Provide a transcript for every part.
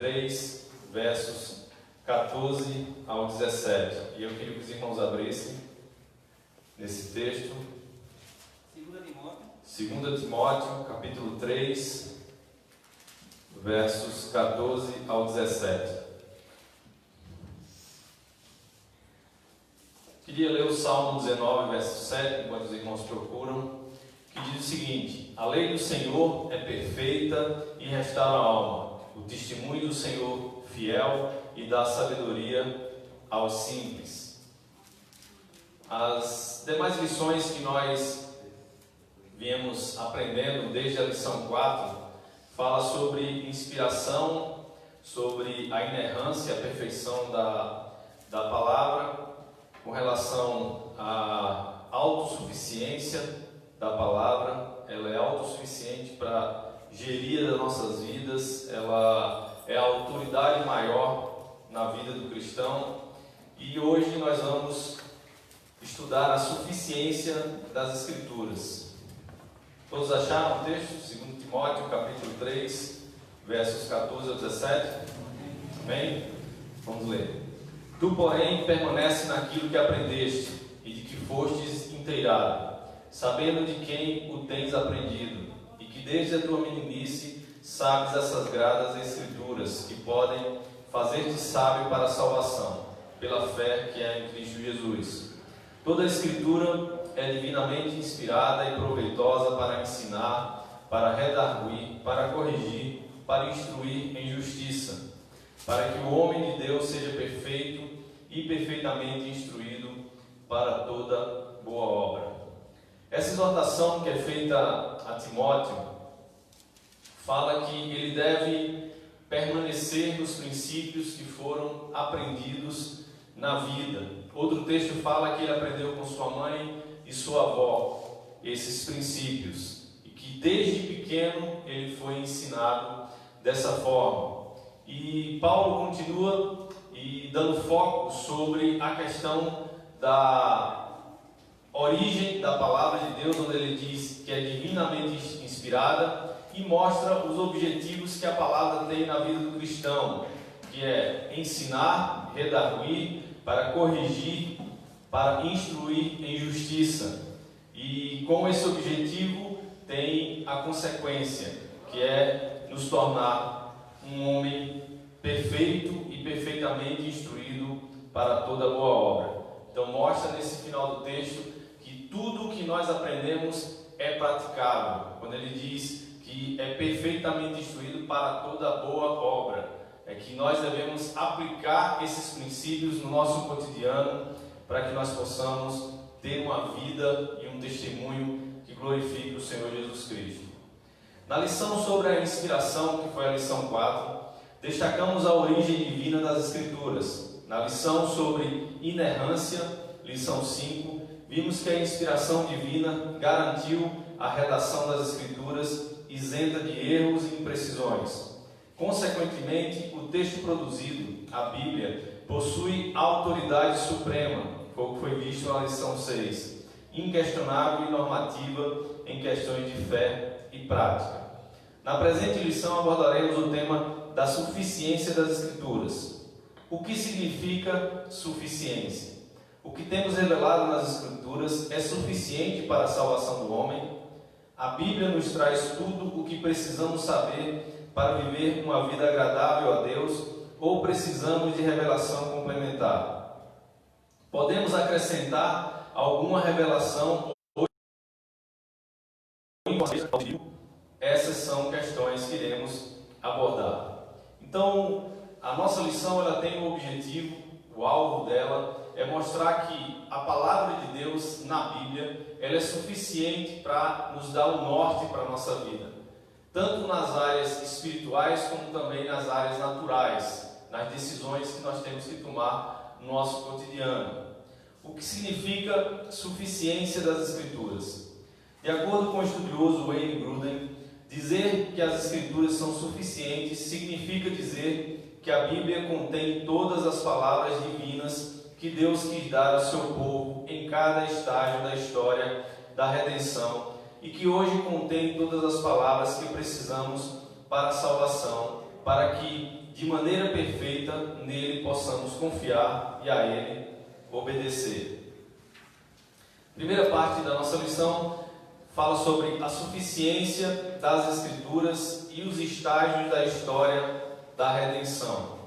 3, versos 14 ao 17. E eu queria que os irmãos abrissem nesse texto. 2 Timóteo, capítulo 3, versos 14 ao 17. Queria ler o Salmo 19, verso 7, enquanto os irmãos procuram, que diz o seguinte: a lei do Senhor é perfeita e restaura a alma. O testemunho do Senhor fiel e dá sabedoria aos simples. As demais lições que nós viemos aprendendo desde a lição 4 fala sobre inspiração, sobre a inerrância, a perfeição da palavra, com relação à autossuficiência da palavra. Ela é autossuficiente para gerir as nossas vidas, ela é a autoridade maior na vida do cristão. E hoje nós vamos estudar a suficiência das Escrituras. Todos acharam o texto? 2 Timóteo, capítulo 3, versos 14 ao 17? Amém? Vamos ler. Tu, porém, permanece naquilo que aprendeste e de que fostes inteirado, sabendo de quem o tens aprendido, e que desde a tua meninice sabes as sagradas Escrituras, que podem fazer-te sábio para a salvação, pela fé que é em Cristo Jesus. Toda a Escritura é divinamente inspirada e proveitosa para ensinar, para redarguir, para corrigir, para instruir em justiça, para que o homem de Deus seja perfeito e perfeitamente instruído para toda boa obra. Essa exortação que é feita a Timóteo fala que ele deve permanecer nos princípios que foram aprendidos na vida. Outro texto fala que ele aprendeu com sua mãe e sua avó esses princípios, e que desde pequeno ele foi ensinado dessa forma. E Paulo continua dando foco sobre a questão da origem da palavra de Deus, onde ele diz que é divinamente inspirada, e mostra os objetivos que a palavra tem na vida do cristão, que é ensinar, redarguir, para corrigir, para instruir em justiça. E com esse objetivo tem a consequência, que é nos tornar um homem perfeito e perfeitamente instruído para toda boa obra. Então mostra nesse final do texto que tudo o que nós aprendemos é praticável. Quando ele diz que é perfeitamente instruído para toda boa obra, é que nós devemos aplicar esses princípios no nosso cotidiano, para que nós possamos ter uma vida e um testemunho que glorifique o Senhor Jesus Cristo. Na lição sobre a inspiração, que foi a lição 4, destacamos a origem divina das Escrituras. Na lição sobre inerrância, lição 5, vimos que a inspiração divina garantiu a redação das Escrituras isenta de erros e imprecisões. Consequentemente, o texto produzido, a Bíblia, possui autoridade suprema, como foi visto na lição 6, inquestionável e normativa em questões de fé e prática. Na presente lição abordaremos o tema da suficiência das Escrituras. O que significa suficiência? O que temos revelado nas Escrituras é suficiente para a salvação do homem? A Bíblia nos traz tudo o que precisamos saber para viver uma vida agradável a Deus, ou precisamos de revelação complementar? Podemos acrescentar alguma revelação ou essas são questões que iremos abordar. Então, a nossa lição ela tem um objetivo, o alvo dela é mostrar que a palavra de Deus na Bíblia ela é suficiente para nos dar o norte para a nossa vida, tanto nas áreas espirituais como também nas áreas naturais, nas decisões que nós temos que tomar no nosso cotidiano. O que significa suficiência das Escrituras? De acordo com o estudioso Wayne Grudem, dizer que as Escrituras são suficientes significa dizer que a Bíblia contém todas as palavras divinas que Deus quis dar ao seu povo em cada estágio da história da redenção, e que hoje contém todas as palavras que precisamos para a salvação, para que de maneira perfeita nele possamos confiar e a ele obedecer. Primeira parte da nossa lição fala sobre a suficiência das Escrituras e os estágios da história da redenção.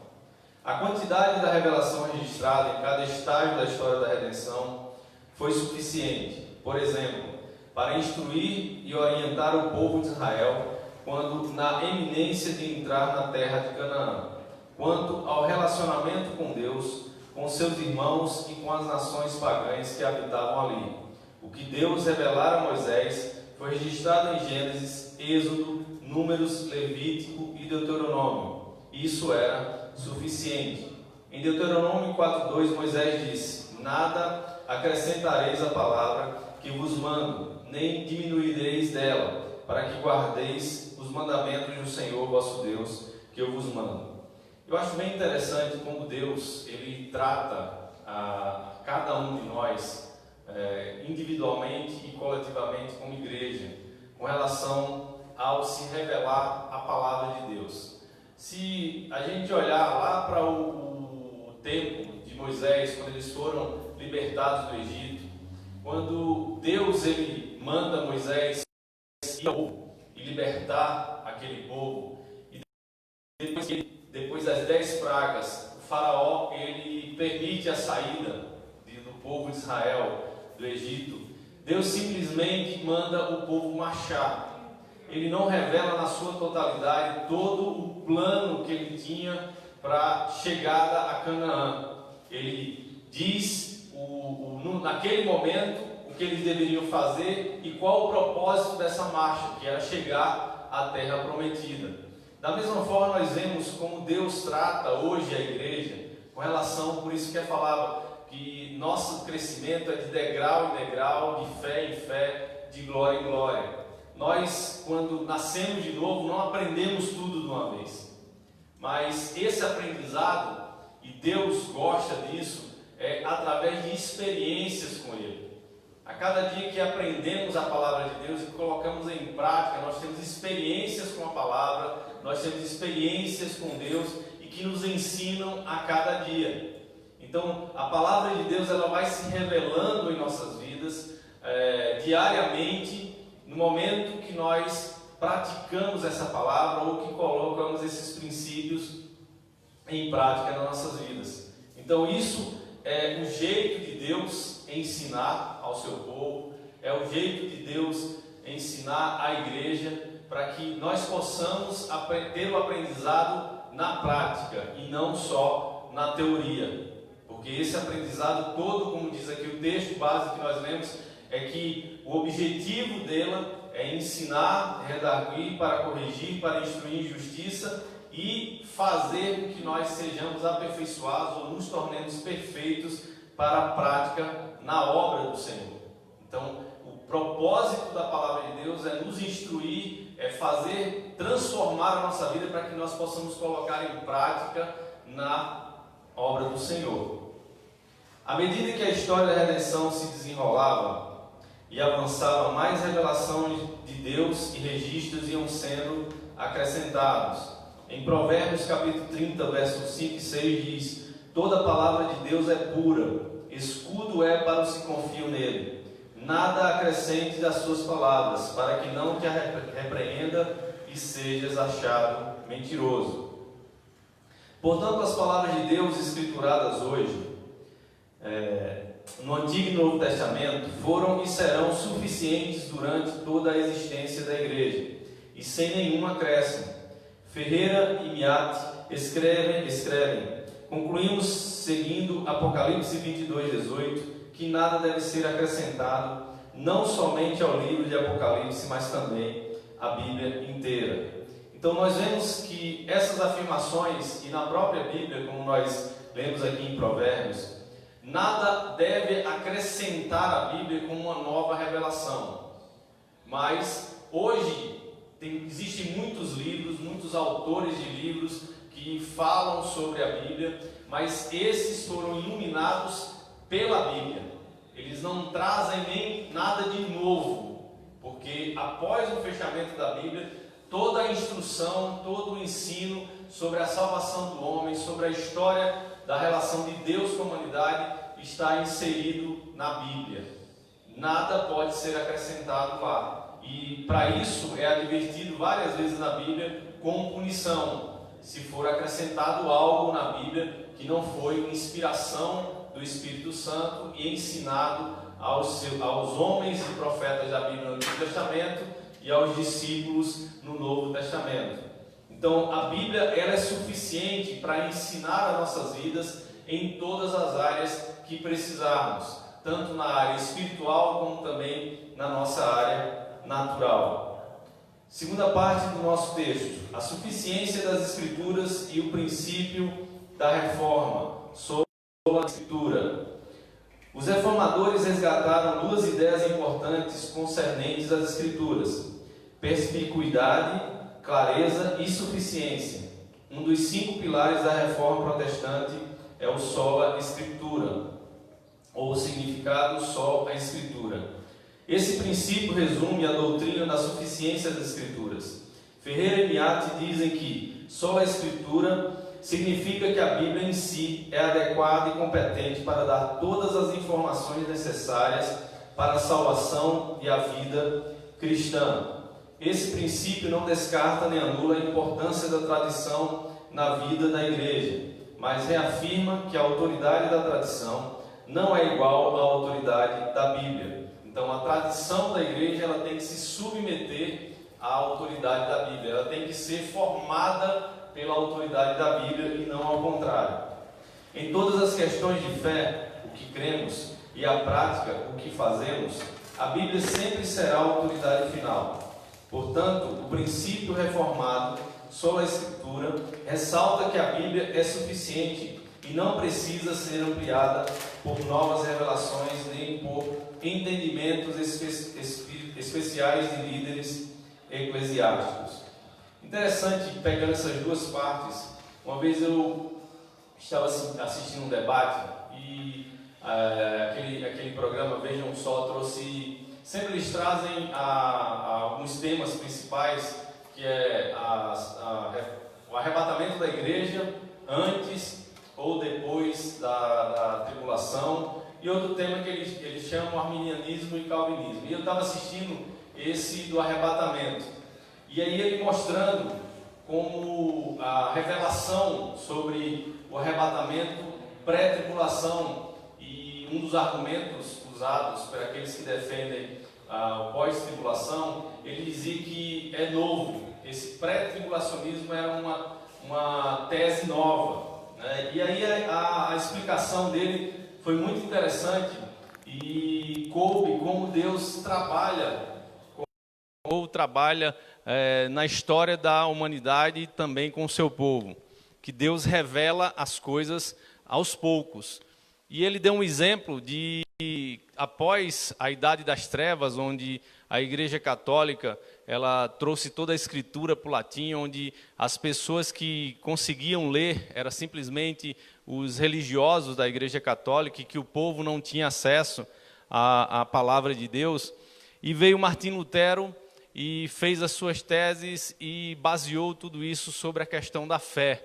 A quantidade da revelação registrada em cada estágio da história da redenção foi suficiente, por exemplo, para instruir e orientar o povo de Israel quando na eminência de entrar na terra de Canaã, quanto ao relacionamento com Deus, com seus irmãos e com as nações pagãs que habitavam ali. O que Deus revelara a Moisés foi registrado em Gênesis, Êxodo, Números, Levítico e Deuteronômio. Isso era suficiente. Em Deuteronômio 4:2, Moisés disse: nada acrescentareis à palavra que vos mando, nem diminuireis dela, para que guardeis os mandamentos do Senhor vosso Deus, que eu vos mando. Eu acho bem interessante como Deus ele trata a cada um de nós individualmente e coletivamente como igreja, com relação ao se revelar a palavra de Deus. Se a gente olhar lá para o tempo de Moisés, quando eles foram libertados do Egito, quando Deus ele manda Moisés ir ao povo e libertar aquele povo, e depois das 10 pragas, o faraó ele permite a saída do povo de Israel do Egito. Deus simplesmente manda o povo marchar. Ele não revela na sua totalidade todo o plano que ele tinha para a chegada a Canaã. Ele diz naquele momento o que eles deveriam fazer e qual o propósito dessa marcha, que era chegar à terra prometida. Da mesma forma, nós vemos como Deus trata hoje a igreja com relação, por isso que é falado que nosso crescimento é de degrau em degrau, de fé em fé, de glória em glória. Nós, quando nascemos de novo, não aprendemos tudo de uma vez, mas esse aprendizado, e Deus gosta disso, é através de experiências com Ele. A cada dia que aprendemos a palavra de Deus e colocamos em prática, nós temos experiências com a palavra, nós temos experiências com Deus e que nos ensinam a cada dia. Então, a palavra de Deus ela vai se revelando em nossas vidas diariamente, no momento que nós praticamos essa palavra ou que colocamos esses princípios em prática nas nossas vidas. Então, isso é o jeito de Deus ensinar ao seu povo, é o jeito de Deus ensinar à igreja, para que nós possamos ter o aprendizado na prática e não só na teoria. Porque esse aprendizado todo, como diz aqui o texto base que nós lemos, é que o objetivo dela é ensinar, redarguir, para corrigir, para instruir em justiça e fazer com que nós sejamos aperfeiçoados ou nos tornemos perfeitos para a prática na obra do Senhor. Então, o propósito da palavra de Deus é nos instruir, é fazer, transformar a nossa vida para que nós possamos colocar em prática na obra do Senhor. À medida que a história da redenção se desenrolava e avançava, mais revelações de Deus e registros iam sendo acrescentados. Em Provérbios capítulo 30, versos 5 e 6 diz: toda palavra de Deus é pura, escudo é para os que confiam nele. Nada acrescente das suas palavras, para que não te repreenda e sejas achado mentiroso. Portanto, as palavras de Deus escrituradas hoje, no Antigo e Novo Testamento, foram e serão suficientes durante toda a existência da igreja, e sem nenhum acréscimo. Ferreira e Miat escrevem. Concluímos seguindo Apocalipse 22:18, que nada deve ser acrescentado, não somente ao livro de Apocalipse, mas também à Bíblia inteira. Então nós vemos que essas afirmações, e na própria Bíblia, como nós lemos aqui em Provérbios, nada deve acrescentar à Bíblia como uma nova revelação. Mas hoje existem muitos livros, muitos autores de livros que falam sobre a Bíblia, mas esses foram iluminados pela Bíblia. Eles não trazem nem nada de novo, porque após o fechamento da Bíblia, toda a instrução, todo o ensino sobre a salvação do homem, sobre a história da relação de Deus com a humanidade, está inserido na Bíblia. Nada pode ser acrescentado lá. E para isso é advertido várias vezes na Bíblia com punição, se for acrescentado algo na Bíblia que não foi inspiração do Espírito Santo e ensinado aos homens e profetas da Bíblia no Antigo Testamento e aos discípulos no Novo Testamento. Então a Bíblia ela é suficiente para ensinar as nossas vidas em todas as áreas que precisarmos, tanto na área espiritual como também na nossa área natural. Segunda parte do nosso texto, a suficiência das Escrituras e o princípio da reforma sobre a Escritura. Os reformadores resgataram duas ideias importantes concernentes às Escrituras: perspicuidade, clareza e suficiência. Um dos 5 pilares da reforma protestante é o sola scriptura, ou o significado só a Escritura. Esse princípio resume a doutrina da suficiência das Escrituras. Ferreira e Miatti dizem que sola Escritura significa que a Bíblia em si é adequada e competente para dar todas as informações necessárias para a salvação e a vida cristã. Esse princípio não descarta nem anula a importância da tradição na vida da igreja, mas reafirma que a autoridade da tradição não é igual à autoridade da Bíblia. Então a tradição da igreja ela tem que se submeter à autoridade da Bíblia, ela tem que ser formada pela autoridade da Bíblia e não ao contrário. Em todas as questões de fé, o que cremos, e a prática, o que fazemos, a Bíblia sempre será a autoridade final. Portanto, o princípio reformado, sola Escritura, ressalta que a Bíblia é suficiente e não precisa ser ampliada por novas revelações nem por entendimentos especiais de líderes eclesiásticos. Interessante, pegando essas duas partes, uma vez eu estava assistindo um debate e aquele programa Vejam Só trouxe, sempre eles trazem alguns temas principais, que é o arrebatamento da igreja antes ou depois da tribulação, e outro tema que eles chamam arminianismo e calvinismo. E eu estava assistindo esse do arrebatamento, e aí ele mostrando como a revelação sobre o arrebatamento pré-tribulação, e um dos argumentos usados por aqueles que defendem o pós-tribulação, ele dizia que é novo, esse pré-tribulacionismo era uma tese nova, né? E aí a explicação dele foi muito interessante e coube como Deus trabalha na história da humanidade e também com o seu povo, que Deus revela as coisas aos poucos. E ele deu um exemplo de, após a Idade das Trevas, onde a Igreja Católica ela trouxe toda a Escritura para o latim, onde as pessoas que conseguiam ler eram simplesmente os religiosos da Igreja Católica, e que o povo não tinha acesso à palavra de Deus. E veio Martim Lutero e fez as suas teses e baseou tudo isso sobre a questão da fé,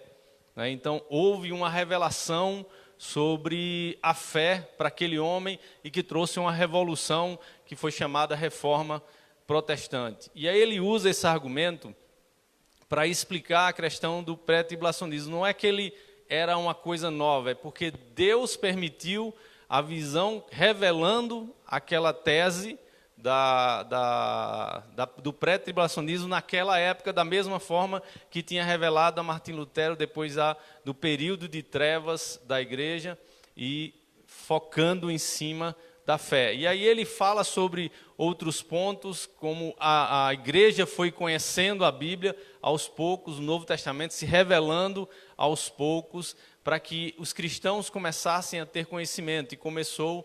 né? Então houve uma revelação sobre a fé para aquele homem e que trouxe uma revolução que foi chamada Reforma Protestante. E aí ele usa esse argumento para explicar a questão do pré-tribulacionismo. Não é que ele era uma coisa nova, é porque Deus permitiu a visão revelando aquela tese do pré-tribulacionismo naquela época, da mesma forma que tinha revelado a Martim Lutero depois do período de trevas da igreja, e focando em cima da fé. E aí ele fala sobre outros pontos, como a igreja foi conhecendo a Bíblia aos poucos, o Novo Testamento se revelando aos poucos, para que os cristãos começassem a ter conhecimento, e começou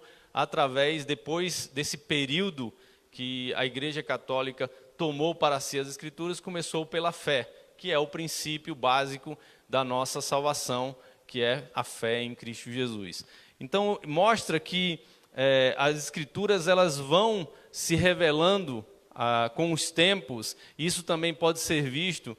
depois desse período que a Igreja Católica tomou para si as Escrituras, começou pela fé, que é o princípio básico da nossa salvação, que é a fé em Cristo Jesus. Então, mostra que as Escrituras elas vão se revelando com os tempos. Isso também pode ser visto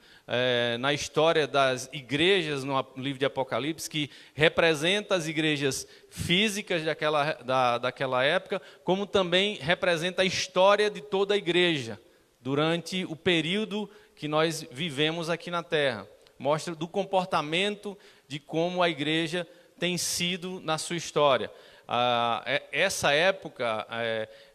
na história das igrejas no livro de Apocalipse, que representa as igrejas físicas daquela época, como também representa a história de toda a igreja durante o período que nós vivemos aqui na Terra. Mostra do comportamento de como a igreja tem sido na sua história. Essa época,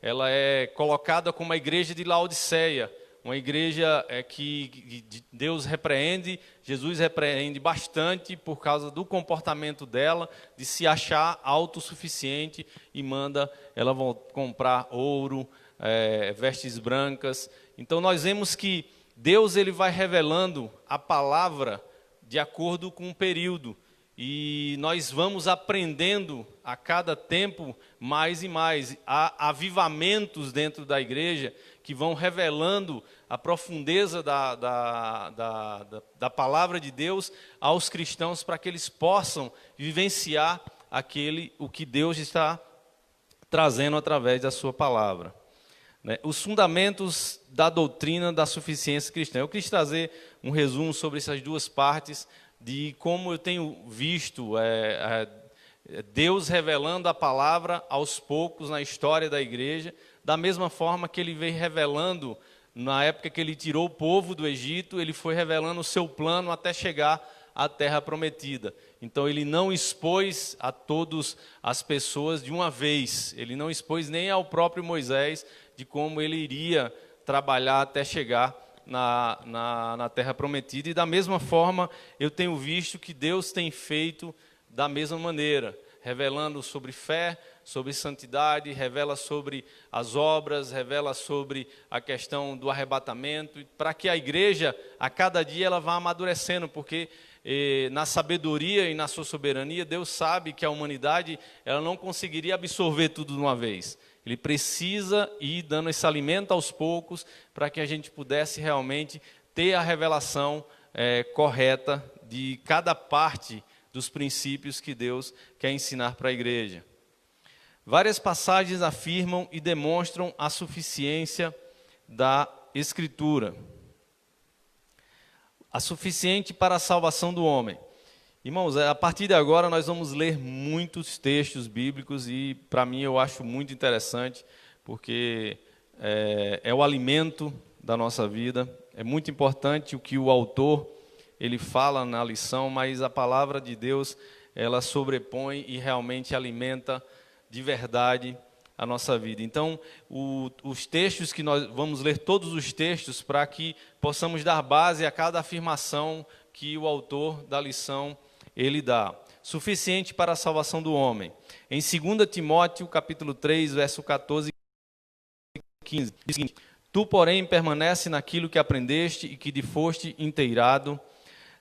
ela é colocada como a igreja de Laodiceia, uma igreja que Deus repreende, Jesus repreende bastante por causa do comportamento dela, de se achar autossuficiente, e manda ela comprar ouro, vestes brancas. Então nós vemos que Deus ele vai revelando a palavra de acordo com o período. E nós vamos aprendendo a cada tempo mais e mais. Há avivamentos dentro da igreja que vão revelando a profundeza da palavra de Deus aos cristãos, para que eles possam vivenciar o que Deus está trazendo através da sua palavra. Os fundamentos da doutrina da suficiência cristã. Eu quis trazer um resumo sobre essas duas partes, de como eu tenho visto Deus revelando a palavra aos poucos na história da igreja, da mesma forma que ele veio revelando na época que ele tirou o povo do Egito, ele foi revelando o seu plano até chegar à terra prometida. Então ele não expôs a todas as pessoas de uma vez, ele não expôs nem ao próprio Moisés de como ele iria trabalhar até chegar na terra prometida. E da mesma forma eu tenho visto que Deus tem feito da mesma maneira, revelando sobre fé, sobre santidade, revela sobre as obras, revela sobre a questão do arrebatamento, para que a igreja a cada dia ela vá amadurecendo, porque na sabedoria e na sua soberania Deus sabe que a humanidade ela não conseguiria absorver tudo de uma vez. Ele precisa ir dando esse alimento aos poucos, para que a gente pudesse realmente ter a revelação correta de cada parte dos princípios que Deus quer ensinar para a igreja. Várias passagens afirmam e demonstram a suficiência da Escritura. A suficiente para a salvação do homem. Irmãos, a partir de agora nós vamos ler muitos textos bíblicos e para mim eu acho muito interessante, porque é o alimento da nossa vida. É muito importante o que o autor ele fala na lição, mas a palavra de Deus ela sobrepõe e realmente alimenta de verdade a nossa vida. Então, os textos que nós vamos ler, todos os textos, para que possamos dar base a cada afirmação que o autor da lição ele dá. Suficiente para a salvação do homem. Em 2 Timóteo, capítulo 3, verso 14 e 15, diz o seguinte: Tu, porém, permanece naquilo que aprendeste e que te foste inteirado,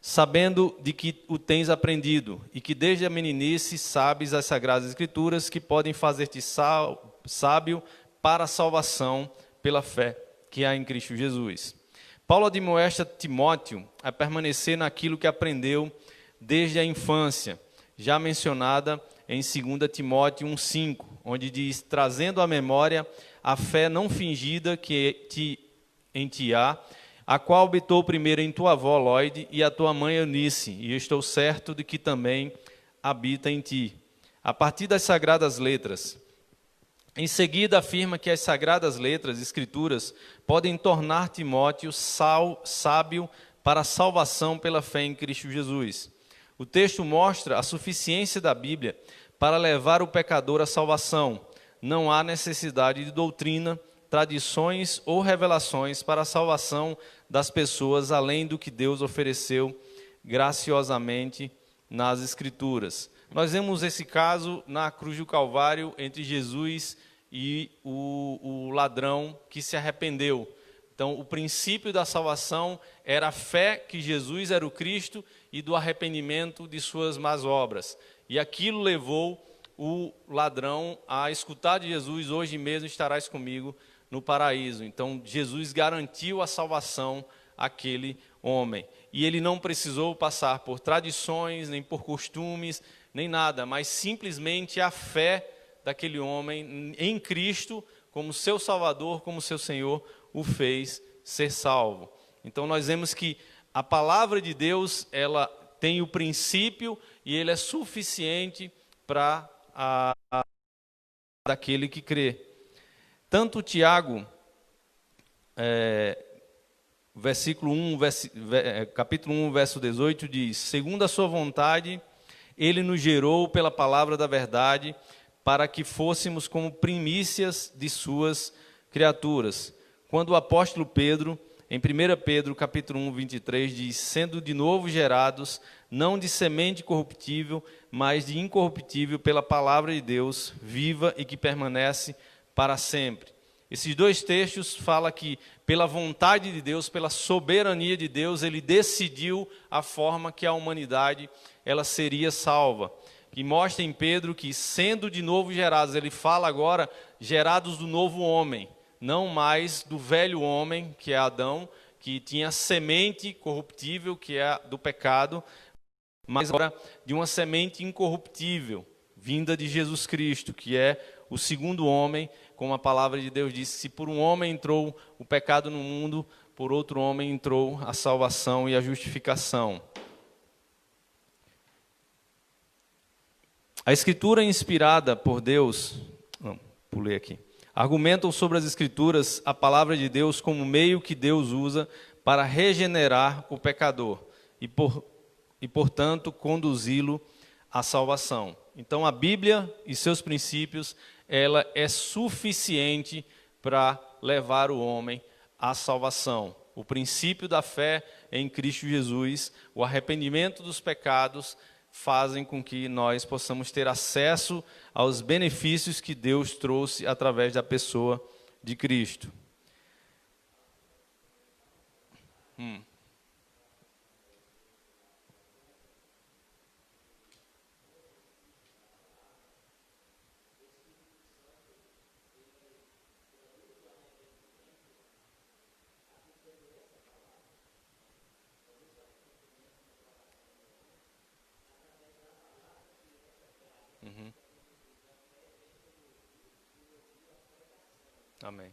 sabendo de que o tens aprendido, e que desde a meninice sabes as sagradas escrituras, que podem fazer-te sábio para a salvação pela fé que há em Cristo Jesus. Paulo admoesta Timóteo a permanecer naquilo que aprendeu desde a infância, já mencionada em 2 Timóteo 1,5, onde diz: trazendo à memória a fé não fingida que em ti há, a qual habitou primeiro em tua avó Loide e a tua mãe Eunice, e estou certo de que também habita em ti. A partir das sagradas letras. Em seguida afirma que as sagradas letras, escrituras, podem tornar Timóteo sábio para a salvação pela fé em Cristo Jesus. O texto mostra a suficiência da Bíblia para levar o pecador à salvação. Não há necessidade de doutrina, tradições ou revelações para a salvação das pessoas, além do que Deus ofereceu graciosamente nas Escrituras. Nós vemos esse caso na cruz do Calvário entre Jesus e o ladrão que se arrependeu. Então, o princípio da salvação era a fé que Jesus era o Cristo e do arrependimento de suas más obras. E aquilo levou o ladrão a escutar de Jesus: hoje mesmo estarás comigo no paraíso. Então, Jesus garantiu a salvação àquele homem. E ele não precisou passar por tradições, nem por costumes, nem nada, mas simplesmente a fé daquele homem em Cristo, como seu Salvador, como seu Senhor, o fez ser salvo. Então nós vemos que a palavra de Deus, ela tem o princípio e ele é suficiente para daquele que crê. Tanto Tiago, capítulo 1, verso 18, diz: segundo a sua vontade, ele nos gerou pela palavra da verdade, para que fôssemos como primícias de suas criaturas. Quando o apóstolo Pedro, em 1 Pedro capítulo 1, 23, diz: sendo de novo gerados, não de semente corruptível, mas de incorruptível pela palavra de Deus, viva e que permanece para sempre. Esses dois textos falam que, pela vontade de Deus, pela soberania de Deus, ele decidiu a forma que a humanidade ela seria salva. Que mostra em Pedro que, sendo de novo gerados, ele fala agora, gerados do novo homem, não mais do velho homem, que é Adão, que tinha semente corruptível, que é do pecado, mas agora de uma semente incorruptível, vinda de Jesus Cristo, que é o segundo homem, como a palavra de Deus diz: se por um homem entrou o pecado no mundo, por outro homem entrou a salvação e a justificação. A Escritura inspirada por Deus, argumentam sobre as Escrituras a palavra de Deus como meio que Deus usa para regenerar o pecador e portanto, conduzi-lo à salvação. Então, a Bíblia e seus princípios, ela é suficiente para levar o homem à salvação. O princípio da fé em Cristo Jesus, o arrependimento dos pecados, fazem com que nós possamos ter acesso aos benefícios que Deus trouxe através da pessoa de Cristo. Amém.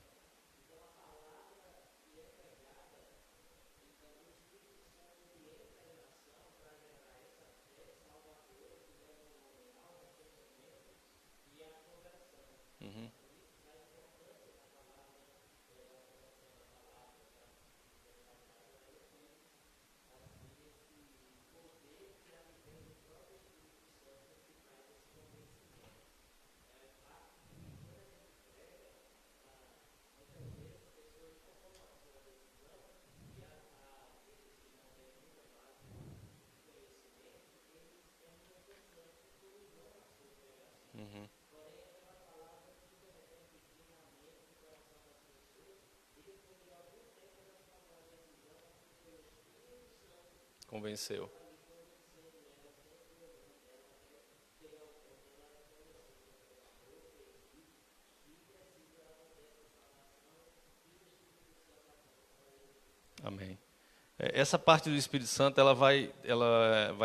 Convenceu. Amém. Essa parte do Espírito Santo, ela vai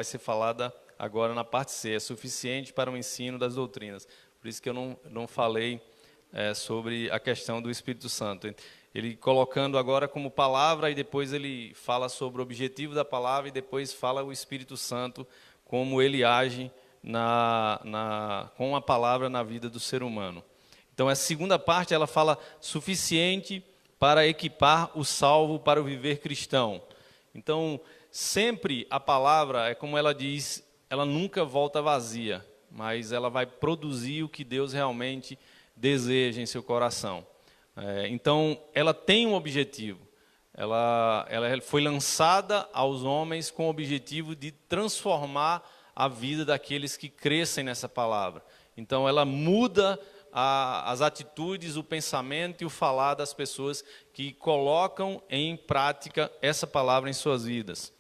ser falada agora na parte C. É suficiente para o ensino das doutrinas. Por isso que eu não falei sobre a questão do Espírito Santo. Ele colocando agora como palavra, e depois ele fala sobre o objetivo da palavra, e depois fala o Espírito Santo, como ele age com a palavra na vida do ser humano. Então, a segunda parte, ela fala suficiente para equipar o salvo para o viver cristão. Então, sempre a palavra, é como ela diz, ela nunca volta vazia, mas ela vai produzir o que Deus realmente deseja em seu coração. Então, ela tem um objetivo. Ela foi lançada aos homens com o objetivo de transformar a vida daqueles que crescem nessa palavra. Então, ela muda as atitudes, o pensamento e o falar das pessoas que colocam em prática essa palavra em suas vidas.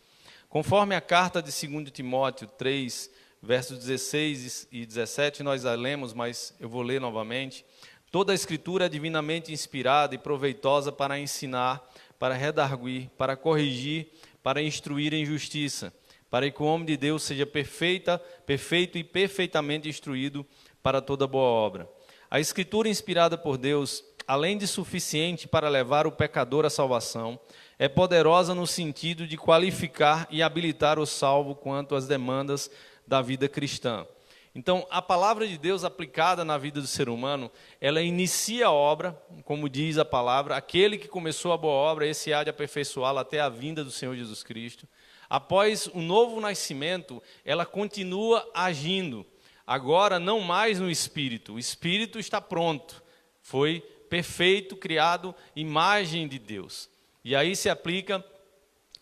Conforme a carta de 2 Timóteo 3, versos 16 e 17, nós a lemos, mas eu vou ler novamente. Toda a Escritura é divinamente inspirada e proveitosa para ensinar, para redarguir, para corrigir, para instruir em justiça, para que o homem de Deus seja perfeito e perfeitamente instruído para toda boa obra. A Escritura inspirada por Deus além de suficiente para levar o pecador à salvação, é poderosa no sentido de qualificar e habilitar o salvo quanto às demandas da vida cristã. Então, a palavra de Deus aplicada na vida do ser humano, ela inicia a obra, como diz a palavra, aquele que começou a boa obra, esse há de aperfeiçoá-la até a vinda do Senhor Jesus Cristo. Após o novo nascimento, ela continua agindo, agora não mais no Espírito, o Espírito está pronto, foi perfeito, criado, imagem de Deus. E aí se aplica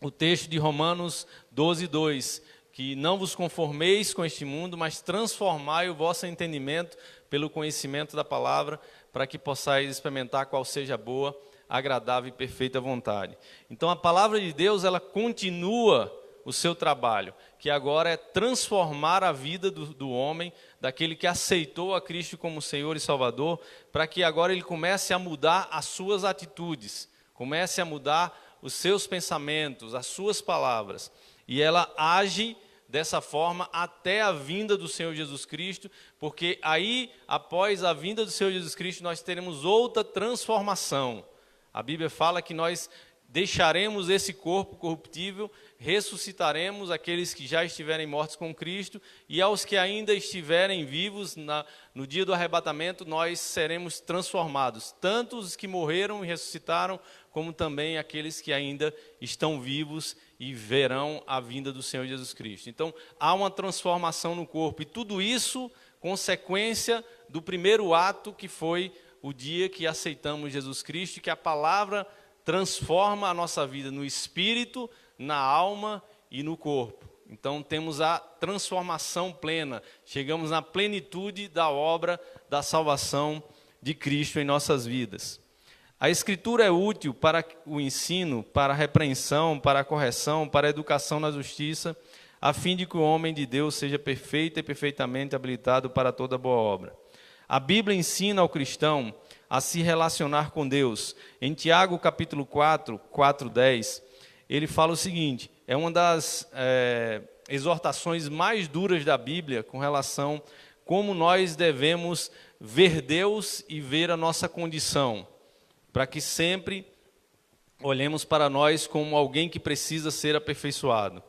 o texto de Romanos 12:2, que não vos conformeis com este mundo, mas transformai o vosso entendimento pelo conhecimento da palavra, para que possais experimentar qual seja a boa, agradável e perfeita vontade. Então a palavra de Deus, ela continua o seu trabalho, que agora é transformar a vida do homem, daquele que aceitou a Cristo como Senhor e Salvador, para que agora ele comece a mudar as suas atitudes, comece a mudar os seus pensamentos, as suas palavras. E ela age dessa forma até a vinda do Senhor Jesus Cristo, porque aí, após a vinda do Senhor Jesus Cristo, nós teremos outra transformação. A Bíblia fala que nós deixaremos esse corpo corruptível, ressuscitaremos aqueles que já estiverem mortos com Cristo, e aos que ainda estiverem vivos no dia do arrebatamento, nós seremos transformados, tanto os que morreram e ressuscitaram, como também aqueles que ainda estão vivos e verão a vinda do Senhor Jesus Cristo. Então, há uma transformação no corpo, e tudo isso consequência do primeiro ato, que foi o dia que aceitamos Jesus Cristo, que a palavra transforma a nossa vida no espírito, na alma e no corpo. Então temos a transformação plena, chegamos na plenitude da obra da salvação de Cristo em nossas vidas. A Escritura é útil para o ensino, para a repreensão, para a correção, para a educação na justiça, a fim de que o homem de Deus seja perfeito e perfeitamente habilitado para toda boa obra. A Bíblia ensina ao cristão a se relacionar com Deus. Em Tiago, capítulo 4, 4:10, ele fala o seguinte, é uma das exortações mais duras da Bíblia com relação a como nós devemos ver Deus e ver a nossa condição, para que sempre olhemos para nós como alguém que precisa ser aperfeiçoado.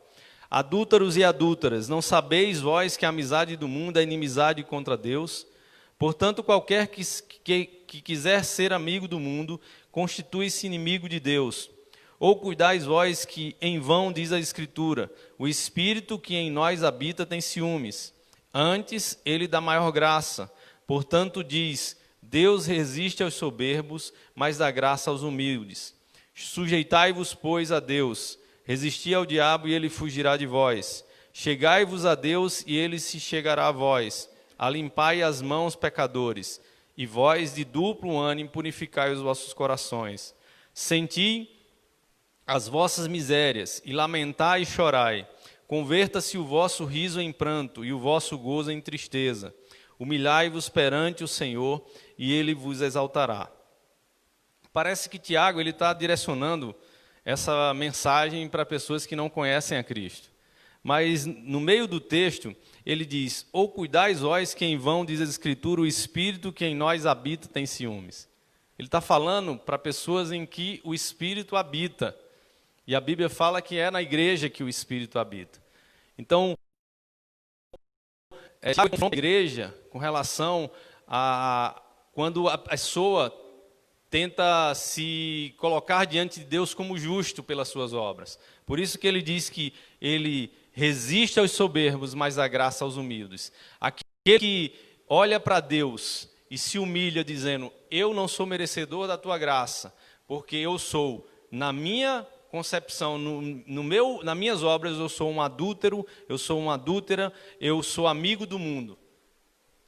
Adúlteros e adúlteras, não sabeis vós que a amizade do mundo é inimizade contra Deus? Portanto, qualquer que quiser ser amigo do mundo, constitui-se inimigo de Deus. Ou cuidais vós que em vão diz a Escritura, o Espírito que em nós habita tem ciúmes. Antes, ele dá maior graça. Portanto, diz, Deus resiste aos soberbos, mas dá graça aos humildes. Sujeitai-vos, pois, a Deus. Resisti ao diabo e ele fugirá de vós. Chegai-vos a Deus e ele se chegará a vós. Alimpai as mãos, pecadores, e vós de duplo ânimo purificai os vossos corações. Senti as vossas misérias, e lamentai e chorai. Converta-se o vosso riso em pranto, e o vosso gozo em tristeza. Humilhai-vos perante o Senhor, e Ele vos exaltará. Parece que Tiago está direcionando essa mensagem para pessoas que não conhecem a Cristo. Mas no meio do texto, ele diz, ou cuidais vós que em vão, diz a Escritura, o Espírito que em nós habita tem ciúmes. Ele está falando para pessoas em que o Espírito habita. E a Bíblia fala que é na igreja que o Espírito habita. Então, a igreja, com relação a quando a pessoa tenta se colocar diante de Deus como justo pelas suas obras. Por isso que ele diz que ele resiste aos soberbos, mas dá graça aos humildes. Aquele que olha para Deus e se humilha dizendo, eu não sou merecedor da tua graça, porque eu sou, na minha concepção, nas minhas obras, eu sou um adúltero, eu sou uma adúltera, eu sou amigo do mundo.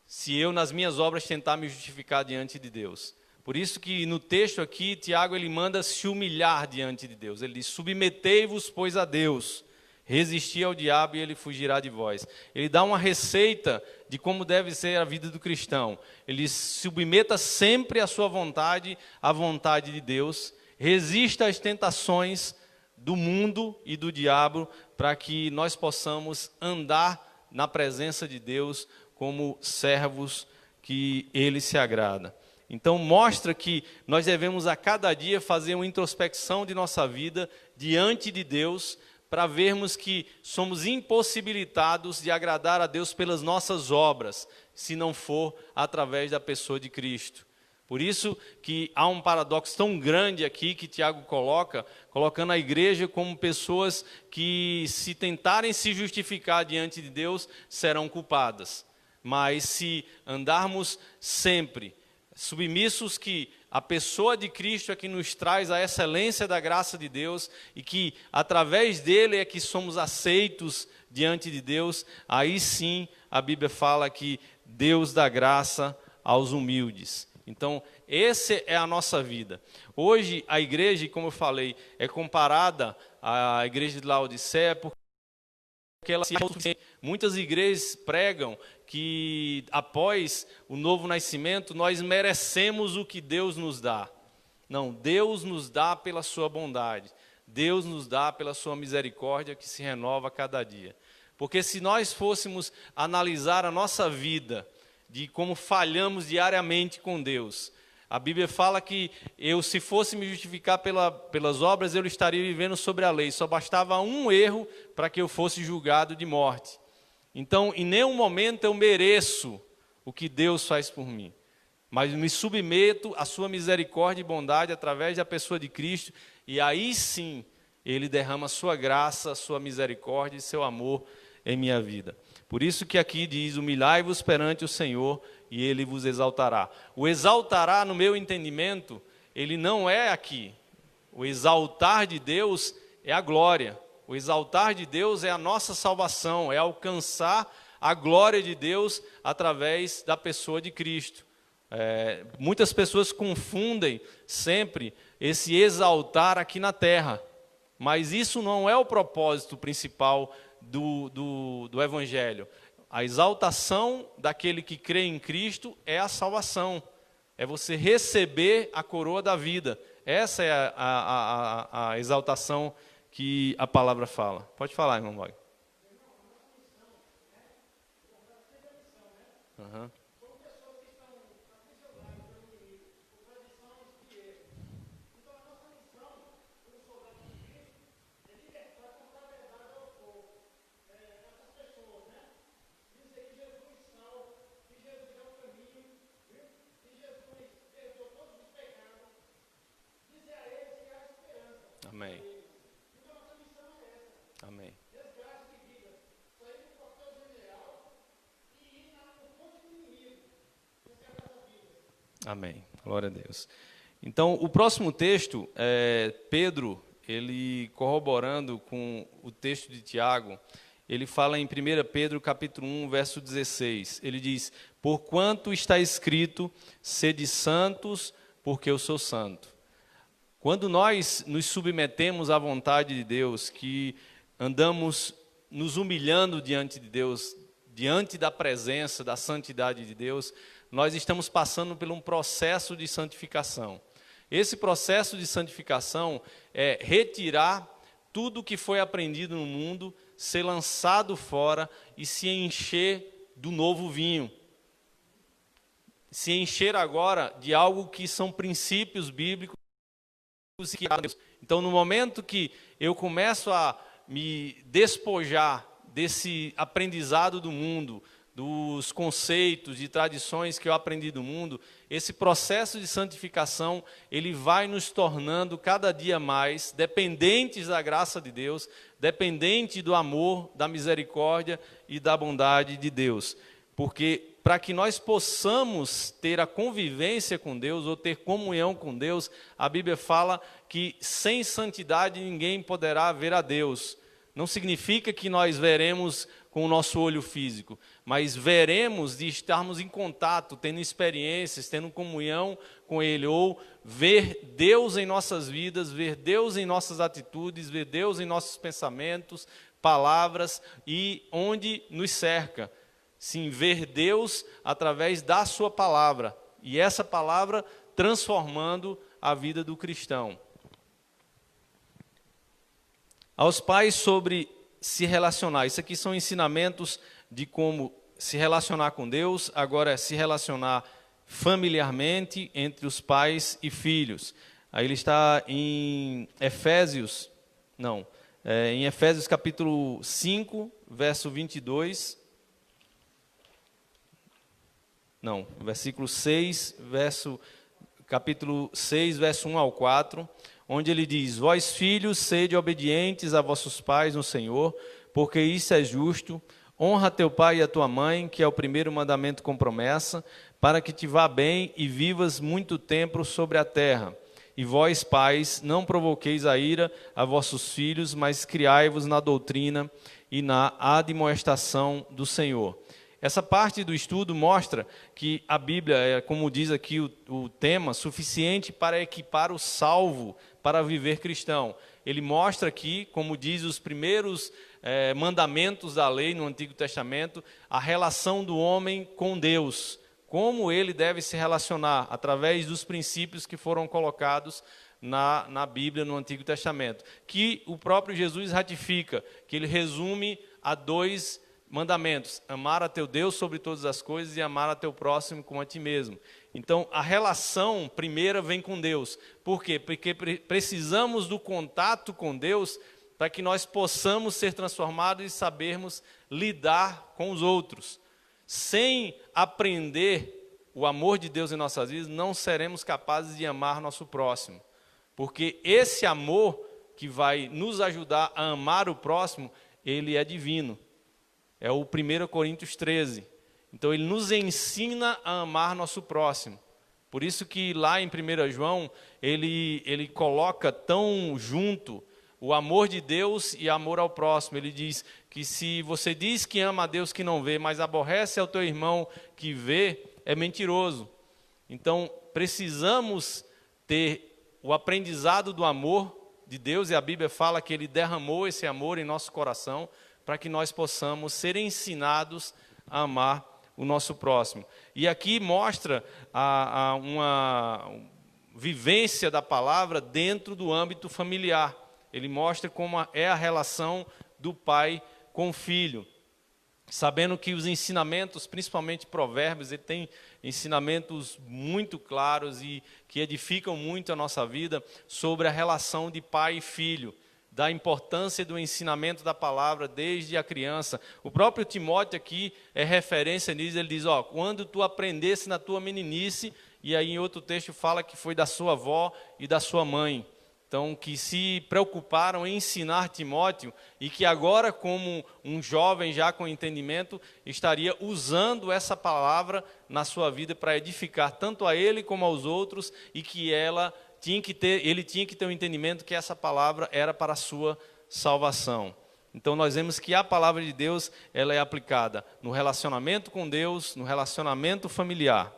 Se eu, nas minhas obras, tentar me justificar diante de Deus. Por isso que no texto aqui, Tiago ele manda se humilhar diante de Deus. Ele diz, submetei-vos, pois, a Deus. Resisti ao diabo e ele fugirá de vós. Ele dá uma receita de como deve ser a vida do cristão. Ele submeta sempre a sua vontade à vontade de Deus. Resista às tentações do mundo e do diabo, para que nós possamos andar na presença de Deus como servos que ele se agrada. Então, mostra que nós devemos a cada dia fazer uma introspecção de nossa vida diante de Deus, para vermos que somos impossibilitados de agradar a Deus pelas nossas obras, se não for através da pessoa de Cristo. Por isso que há um paradoxo tão grande aqui que Tiago colocando a igreja como pessoas que, se tentarem se justificar diante de Deus, serão culpadas. Mas se andarmos sempre submissos que a pessoa de Cristo é que nos traz a excelência da graça de Deus e que através dele é que somos aceitos diante de Deus, aí sim a Bíblia fala que Deus dá graça aos humildes. Então, essa é a nossa vida. Hoje, a igreja, como eu falei, é comparada à igreja de Laodiceia, porque ela se muitas igrejas pregam que após o novo nascimento, nós merecemos o que Deus nos dá. Não, Deus nos dá pela sua bondade. Deus nos dá pela sua misericórdia que se renova a cada dia. Porque se nós fôssemos analisar a nossa vida, de como falhamos diariamente com Deus, a Bíblia fala que se fosse me justificar pelas obras, eu estaria vivendo sobre a lei. Só bastava um erro para que eu fosse julgado de morte. Então, em nenhum momento eu mereço o que Deus faz por mim. Mas me submeto à sua misericórdia e bondade através da pessoa de Cristo. E aí sim, Ele derrama a sua graça, a sua misericórdia e seu amor em minha vida. Por isso que aqui diz, humilhai-vos perante o Senhor e Ele vos exaltará. O exaltará, no meu entendimento, ele não é aqui. O exaltar de Deus é a glória. O exaltar de Deus é a nossa salvação, é alcançar a glória de Deus através da pessoa de Cristo. Muitas pessoas confundem sempre esse exaltar aqui na terra, mas isso não é o propósito principal do Evangelho. A exaltação daquele que crê em Cristo é a salvação, é você receber a coroa da vida. Essa é a exaltação que a palavra fala. Pode falar, irmão Wagner. Uhum. Amém. Amém. Amém. Glória a Deus. Então, o próximo texto é Pedro, ele corroborando com o texto de Tiago, ele fala em 1 Pedro capítulo 1, verso 16. Ele diz, porquanto está escrito, sede santos, porque eu sou santo. Quando nós nos submetemos à vontade de Deus, que andamos nos humilhando diante de Deus, diante da presença, da santidade de Deus, nós estamos passando por um processo de santificação. Esse processo de santificação é retirar tudo que foi aprendido no mundo, ser lançado fora e se encher do novo vinho. Se encher agora de algo que são princípios bíblicos. Então, no momento que eu começo a me despojar desse aprendizado do mundo, dos conceitos e tradições que eu aprendi do mundo, esse processo de santificação, ele vai nos tornando cada dia mais dependentes da graça de Deus, dependente do amor, da misericórdia e da bondade de Deus. Porque para que nós possamos ter a convivência com Deus, ou ter comunhão com Deus, a Bíblia fala que sem santidade ninguém poderá ver a Deus. Não significa que nós veremos com o nosso olho físico, mas veremos de estarmos em contato, tendo experiências, tendo comunhão com Ele, ou ver Deus em nossas vidas, ver Deus em nossas atitudes, ver Deus em nossos pensamentos, palavras e onde nos cerca. Sim, ver Deus através da sua palavra, e essa palavra transformando a vida do cristão. Aos pais sobre se relacionar, isso aqui são ensinamentos de como se relacionar com Deus, agora é se relacionar familiarmente entre os pais e filhos. Aí ele está em Efésios capítulo 5, verso 22. Não, versículo 6, capítulo 6, verso 1 ao 4, onde ele diz: Vós, filhos, sede obedientes a vossos pais no Senhor, porque isso é justo. Honra teu pai e a tua mãe, que é o primeiro mandamento com promessa, para que te vá bem e vivas muito tempo sobre a terra. E vós, pais, não provoqueis a ira a vossos filhos, mas criai-vos na doutrina e na admoestação do Senhor. Essa parte do estudo mostra que a Bíblia é, como diz aqui o tema, suficiente para equipar o salvo para viver cristão. Ele mostra aqui, como diz os primeiros mandamentos da lei no Antigo Testamento, a relação do homem com Deus, como ele deve se relacionar através dos princípios que foram colocados na Bíblia, no Antigo Testamento, que o próprio Jesus ratifica, que ele resume a 2 mandamentos: amar a teu Deus sobre todas as coisas e amar a teu próximo como a ti mesmo. Então, a relação primeira vem com Deus. Por quê? Porque precisamos do contato com Deus para que nós possamos ser transformados e sabermos lidar com os outros. Sem aprender o amor de Deus em nossas vidas, não seremos capazes de amar nosso próximo. Porque esse amor que vai nos ajudar a amar o próximo, ele é divino. É o 1 Coríntios 13. Então, ele nos ensina a amar nosso próximo. Por isso que lá em 1 João, ele coloca tão junto o amor de Deus e amor ao próximo. Ele diz que se você diz que ama a Deus que não vê, mas aborrece ao teu irmão que vê, é mentiroso. Então, precisamos ter o aprendizado do amor de Deus, e a Bíblia fala que ele derramou esse amor em nosso coração, para que nós possamos ser ensinados a amar o nosso próximo. E aqui mostra uma vivência da palavra dentro do âmbito familiar. Ele mostra como é a relação do pai com o filho. Sabendo que os ensinamentos, principalmente Provérbios, ele tem ensinamentos muito claros e que edificam muito a nossa vida sobre a relação de pai e filho, da importância do ensinamento da palavra desde a criança. O próprio Timóteo aqui é referência nisso. Ele diz, quando tu aprendesse na tua meninice, e aí em outro texto fala que foi da sua avó e da sua mãe. Então, que se preocuparam em ensinar Timóteo, e que agora, como um jovem já com entendimento, estaria usando essa palavra na sua vida para edificar tanto a ele como aos outros, e que ele tinha que ter o entendimento que essa palavra era para a sua salvação. Então, nós vemos que a palavra de Deus ela é aplicada no relacionamento com Deus, no relacionamento familiar.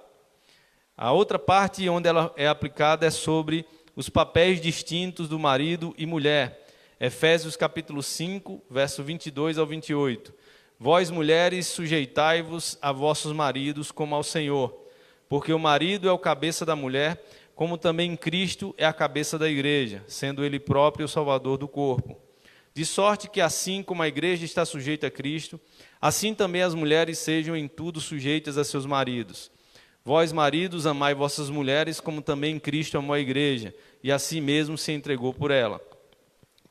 A outra parte onde ela é aplicada é sobre os papéis distintos do marido e mulher. Efésios capítulo 5, verso 22 ao 28. Vós, mulheres, sujeitai-vos a vossos maridos como ao Senhor, porque o marido é o cabeça da mulher, como também Cristo é a cabeça da igreja, sendo ele próprio o salvador do corpo. De sorte que assim como a igreja está sujeita a Cristo, assim também as mulheres sejam em tudo sujeitas a seus maridos. Vós, maridos, amai vossas mulheres, como também Cristo amou a igreja, e a si mesmo se entregou por ela,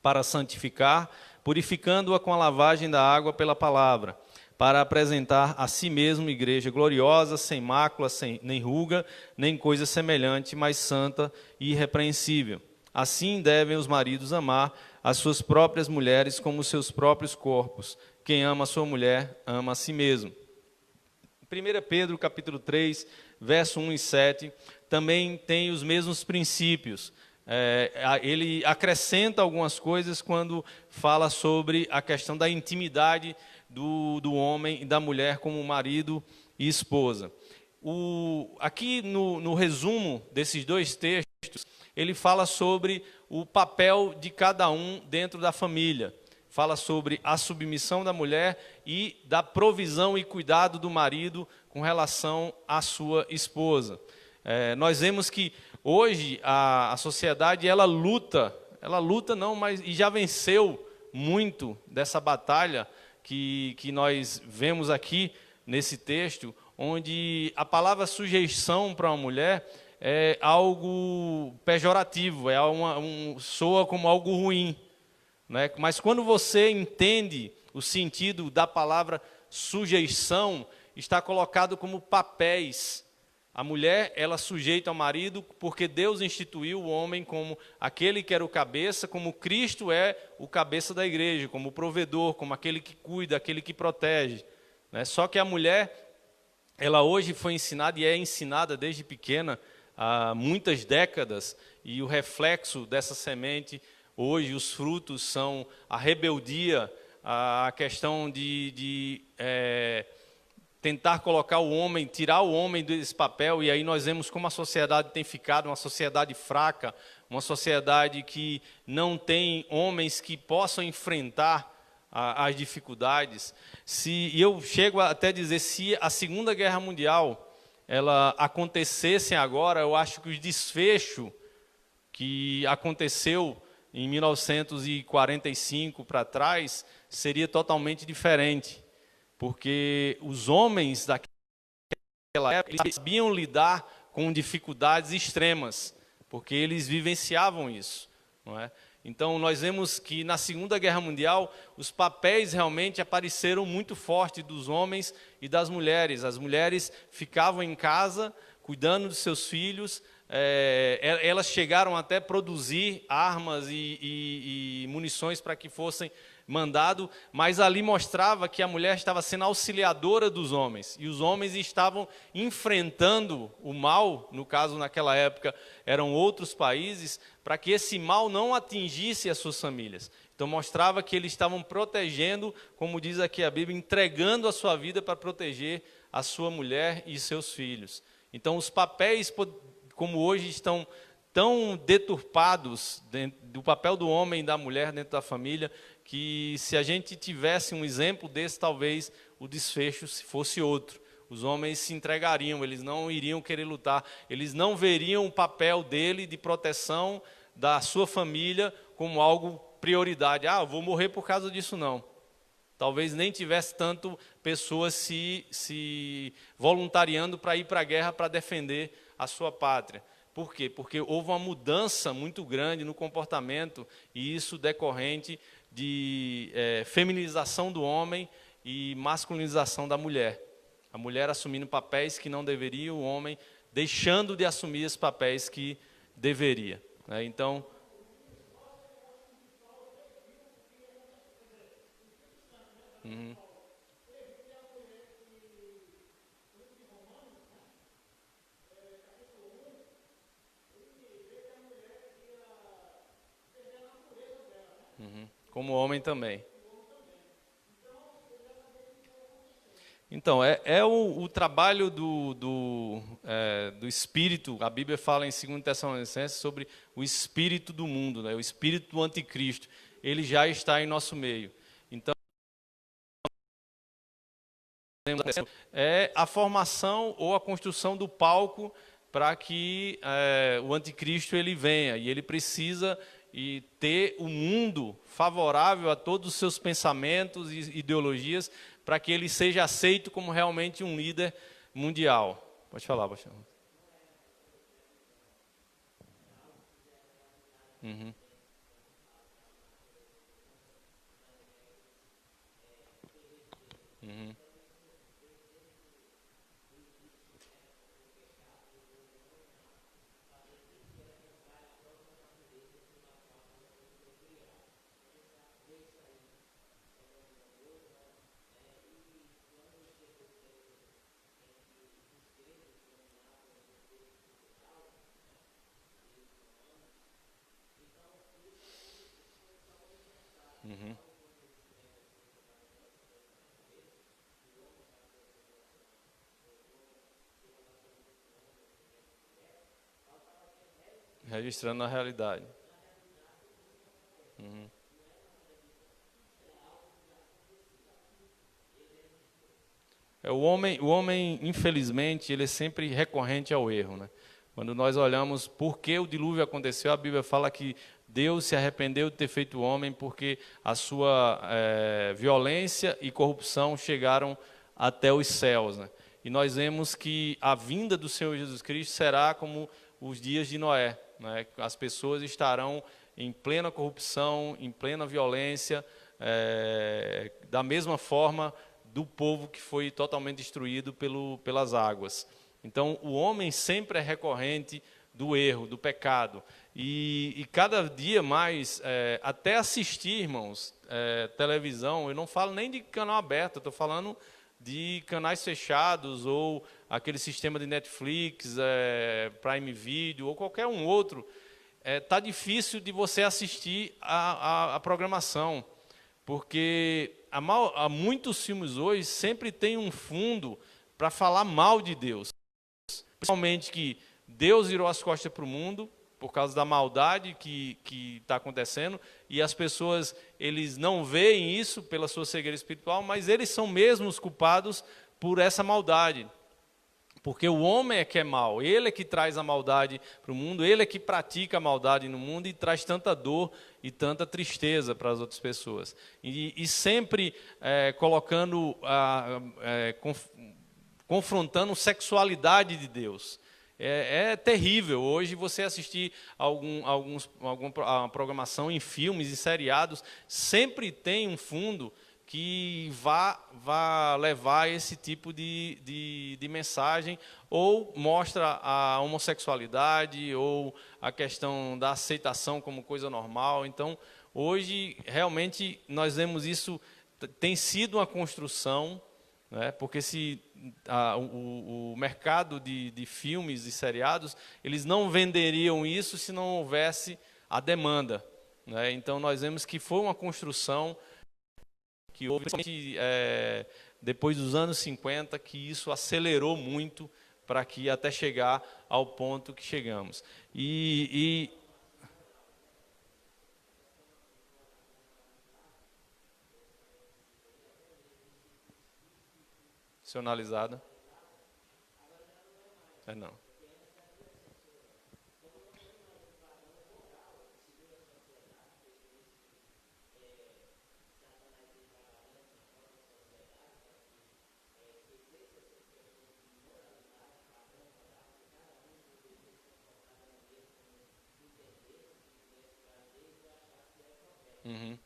para santificar, purificando-a com a lavagem da água pela palavra, para apresentar a si mesmo igreja gloriosa, sem mácula, nem ruga, nem coisa semelhante, mas santa e irrepreensível. Assim devem os maridos amar as suas próprias mulheres como os seus próprios corpos. Quem ama a sua mulher, ama a si mesmo. 1 Pedro capítulo 3, verso 1 e 7, também tem os mesmos princípios. Ele acrescenta algumas coisas quando fala sobre a questão da intimidade do homem e da mulher como marido e esposa. Aqui no resumo desses 2 textos, ele fala sobre o papel de cada um dentro da família. Fala sobre a submissão da mulher e da provisão e cuidado do marido com relação à sua esposa. Nós vemos que hoje a sociedade ela luta não, mas e já venceu muito dessa batalha que nós vemos aqui nesse texto, onde a palavra sujeição para uma mulher é algo pejorativo, soa como algo ruim, né? Mas quando você entende o sentido da palavra sujeição, está colocado como papéis. A mulher, ela sujeita ao marido porque Deus instituiu o homem como aquele que era o cabeça, como Cristo é o cabeça da igreja, como o provedor, como aquele que cuida, aquele que protege, né? Só que a mulher, ela hoje foi ensinada e é ensinada desde pequena, há muitas décadas, e o reflexo dessa semente, hoje os frutos são a rebeldia, a questão de tentar colocar o homem, tirar o homem desse papel, e aí nós vemos como a sociedade tem ficado uma sociedade fraca, uma sociedade que não tem homens que possam enfrentar as dificuldades. E eu chego até a dizer, se a Segunda Guerra Mundial ela acontecesse agora, eu acho que o desfecho que aconteceu em 1945 para trás seria totalmente diferente, porque os homens daquela época eles sabiam lidar com dificuldades extremas, porque eles vivenciavam isso, não é? Então, nós vemos que na Segunda Guerra Mundial, os papéis realmente apareceram muito fortes dos homens e das mulheres. As mulheres ficavam em casa, cuidando dos seus filhos. Elas chegaram até a produzir armas e munições para que fossem mandados, mas ali mostrava que a mulher estava sendo auxiliadora dos homens, e os homens estavam enfrentando o mal, no caso, naquela época, eram outros países, para que esse mal não atingisse as suas famílias. Então, mostrava que eles estavam protegendo, como diz aqui a Bíblia, entregando a sua vida para proteger a sua mulher e seus filhos. Então, os papéis, como hoje estão tão deturpados do papel do homem e da mulher dentro da família, que se a gente tivesse um exemplo desse, talvez o desfecho fosse outro. Os homens se entregariam, eles não iriam querer lutar, eles não veriam o papel dele de proteção da sua família como algo prioridade. Eu vou morrer por causa disso, não. Talvez nem tivesse tanto pessoas se voluntariando para ir para a guerra para defender a sua pátria. Por quê? Porque houve uma mudança muito grande no comportamento, e isso decorrente de feminização do homem e masculinização da mulher. A mulher assumindo papéis que não deveria, o homem deixando de assumir esses papéis que deveria, né? Então, como homem também. Então, o trabalho do Espírito. A Bíblia fala em 2 Tessalonicenses sobre o espírito do mundo, né? O espírito do anticristo. Ele já está em nosso meio. Então, é a formação ou a construção do palco para que o anticristo ele venha. E ele precisa ter o mundo favorável a todos os seus pensamentos e ideologias, para que ele seja aceito como realmente um líder mundial. Pode falar, Baixão. Uhum. Uhum. Uhum. Registrando a realidade. Uhum. O homem, infelizmente, ele é sempre recorrente ao erro, né? Quando nós olhamos por que o dilúvio aconteceu, a Bíblia fala que Deus se arrependeu de ter feito o homem porque a sua violência e corrupção chegaram até os céus, né? e nós vemos que a vinda do Senhor Jesus Cristo será como os dias de Noé, né? As pessoas estarão em plena corrupção, em plena violência, da mesma forma do povo que foi totalmente destruído pelas águas. Então, o homem sempre é recorrente do erro, do pecado. E cada dia mais, até assistir, irmãos, televisão, eu não falo nem de canal aberto, eu estou falando de canais fechados, ou aquele sistema de Netflix, Prime Video, ou qualquer um outro, tá difícil de você assistir a programação, porque há muitos filmes hoje sempre tem um fundo para falar mal de Deus. Principalmente que Deus virou as costas para o mundo por causa da maldade que está acontecendo, e as pessoas, eles não veem isso pela sua cegueira espiritual, mas eles são mesmos culpados por essa maldade. Porque o homem é que é mau, ele é que traz a maldade para o mundo, ele é que pratica a maldade no mundo e traz tanta dor e tanta tristeza para as outras pessoas. E sempre colocando, confrontando a sexualidade de Deus. É terrível hoje você assistir alguma programação em filmes e seriados, sempre tem um fundo que vá levar esse tipo de mensagem, ou mostra a homossexualidade, ou a questão da aceitação como coisa normal. Então, hoje, realmente, nós vemos isso, tem sido uma construção, né? Porque o mercado de filmes e seriados, eles não venderiam isso se não houvesse a demanda, né? Então, nós vemos que foi uma construção que houve, principalmente depois dos anos 50, que isso acelerou muito para que até chegar ao ponto que chegamos. Nacionalizada? Não. Uhum.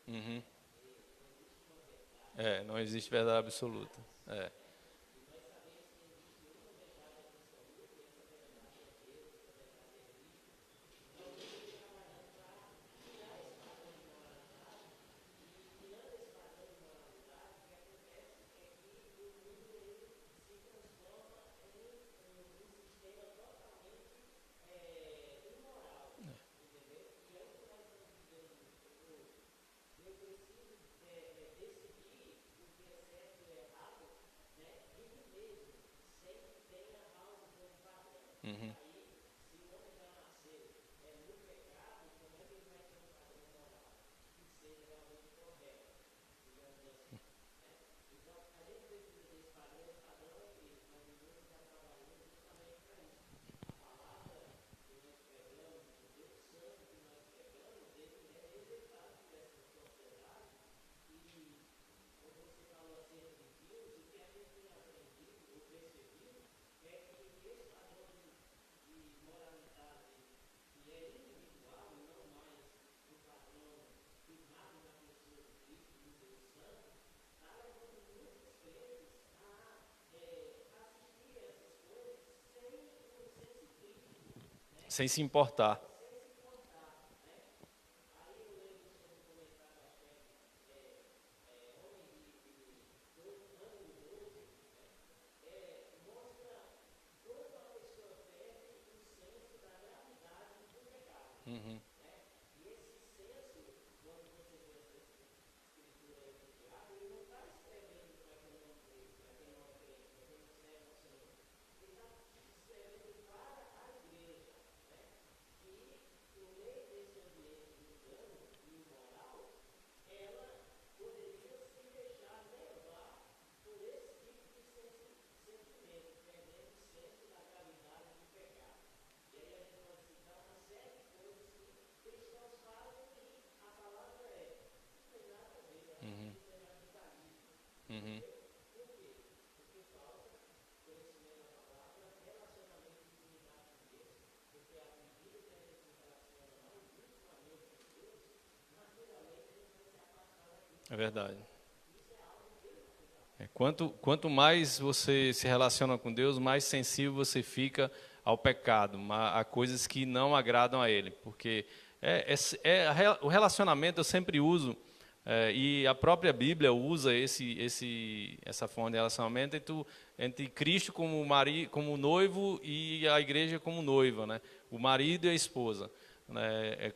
Uhum. Não existe verdade absoluta. Uhum. Sem se importar. Uhum. Uhum. É verdade. Quanto mais você se relaciona com Deus, mais sensível você fica ao pecado, a coisas que não agradam a Ele. Porque o relacionamento eu sempre uso, e a própria Bíblia usa essa forma de relacionamento entre Cristo como noivo e a igreja como noiva, né? O marido e a esposa. Né?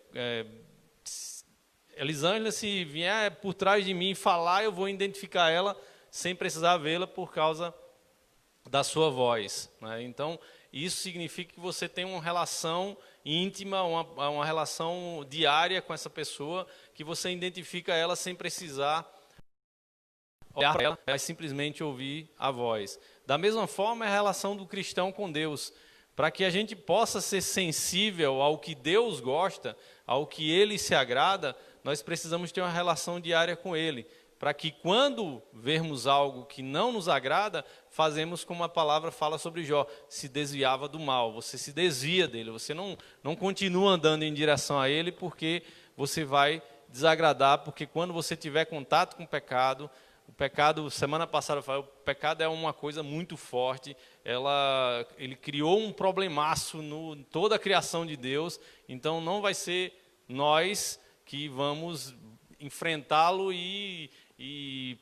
Elisângela, se vier por trás de mim falar, eu vou identificar ela sem precisar vê-la por causa da sua voz. Né? Então, isso significa que você tem uma relação íntima, uma relação diária com essa pessoa, que você identifica ela sem precisar olhar para ela, mas simplesmente ouvir a voz. Da mesma forma, é a relação do cristão com Deus. Para que a gente possa ser sensível ao que Deus gosta, ao que Ele se agrada, nós precisamos ter uma relação diária com Ele. Para que quando vermos algo que não nos agrada, fazemos como a palavra fala sobre Jó, se desviava do mal, você se desvia dele, você não continua andando em direção a ele, porque você vai desagradar, porque quando você tiver contato com o pecado, semana passada eu falei, o pecado é uma coisa muito forte, ele criou um problemaço em toda a criação de Deus, então não vai ser nós que vamos enfrentá-lo e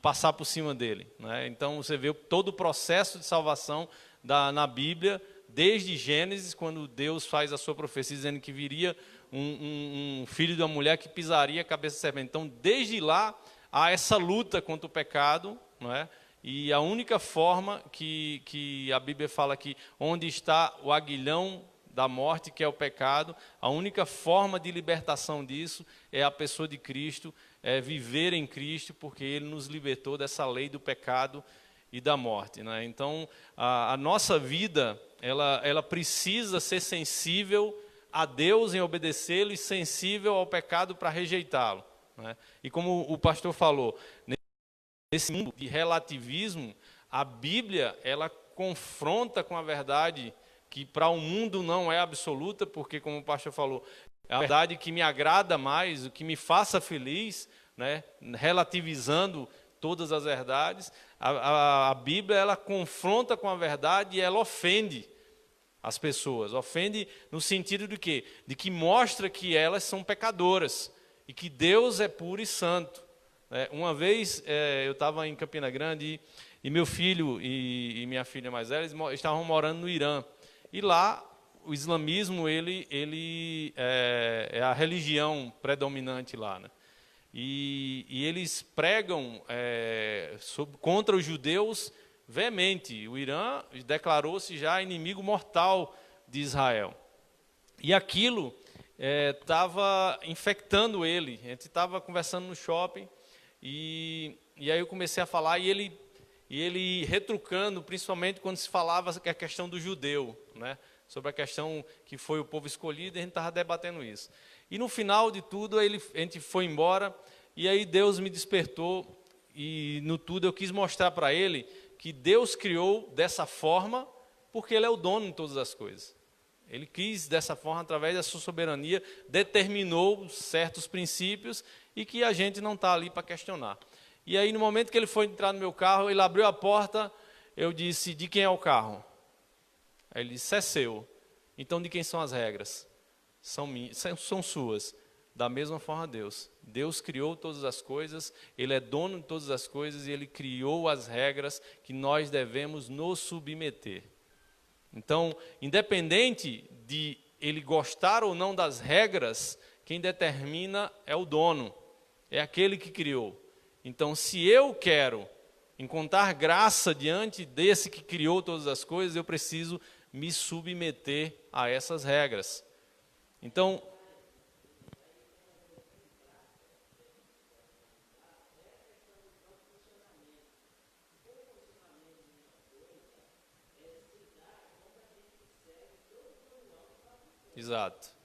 passar por cima dele. Né? Então você vê todo o processo de salvação na Bíblia, desde Gênesis, quando Deus faz a sua profecia dizendo que viria um filho de uma mulher que pisaria a cabeça da serpente. Então desde lá há essa luta contra o pecado, não é? E a única forma que a Bíblia fala que onde está o aguilhão da morte, que é o pecado, a única forma de libertação disso é a pessoa de Cristo, é viver em Cristo, porque Ele nos libertou dessa lei do pecado e da morte. Né? Então, a nossa vida, ela precisa ser sensível a Deus em obedecê-lo e sensível ao pecado para rejeitá-lo. Né? E como o pastor falou, nesse mundo de relativismo, a Bíblia, ela confronta com a verdade que para o mundo não é absoluta, porque, como o pastor falou, é a verdade que me agrada mais, o que me faça feliz, né? Relativizando todas as verdades. A Bíblia, ela confronta com a verdade e ela ofende as pessoas. Ofende no sentido de quê? De que mostra que elas são pecadoras e que Deus é puro e santo. Uma vez eu estava em Campina Grande e meu filho e minha filha mais velha estavam morando no Irã. E lá, o islamismo, ele é a religião predominante lá. Né? E eles pregam contra os judeus veemente. O Irã declarou-se já inimigo mortal de Israel. E aquilo estava infectando ele. A gente estava conversando no shopping, e aí eu comecei a falar, e ele retrucando, principalmente quando se falava a questão do judeu, né? Sobre a questão que foi o povo escolhido, e a gente estava debatendo isso. E no final de tudo, a gente foi embora, e aí Deus me despertou, e no tudo eu quis mostrar para ele que Deus criou dessa forma, porque Ele é o dono de todas as coisas. Ele quis dessa forma, através da sua soberania, determinou certos princípios, e que a gente não está ali para questionar. E aí, no momento que ele foi entrar no meu carro, ele abriu a porta, eu disse, de quem é o carro? Aí ele disse, é seu. Então, de quem são as regras? São suas. Da mesma forma, Deus. Deus criou todas as coisas, Ele é dono de todas as coisas, e Ele criou as regras que nós devemos nos submeter. Então, independente de Ele gostar ou não das regras, quem determina é o dono, é aquele que criou. Então, se eu quero encontrar graça diante desse que criou todas as coisas, eu preciso me submeter a essas regras. Então, exato.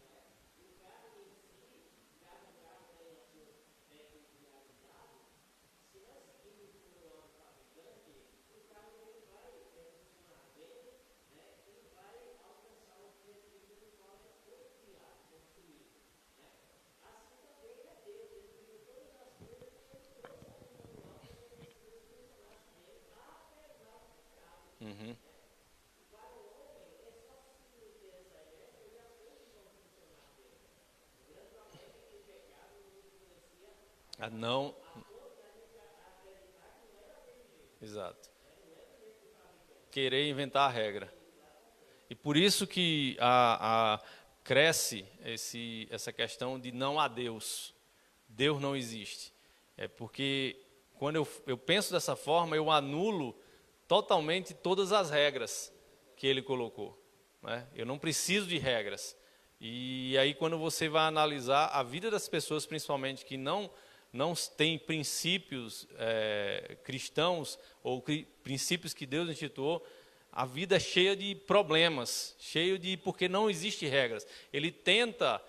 Uhum. Ah, não. Exato. Querer inventar a regra. E por isso que cresce essa questão de não há Deus. Deus não existe. É porque quando eu penso dessa forma, eu anulo totalmente todas as regras que ele colocou, né? Eu não preciso de regras. E aí quando você vai analisar a vida das pessoas, principalmente que não têm princípios cristãos ou princípios que Deus instituiu, a vida é cheia de problemas, porque não existe regras. Ele tenta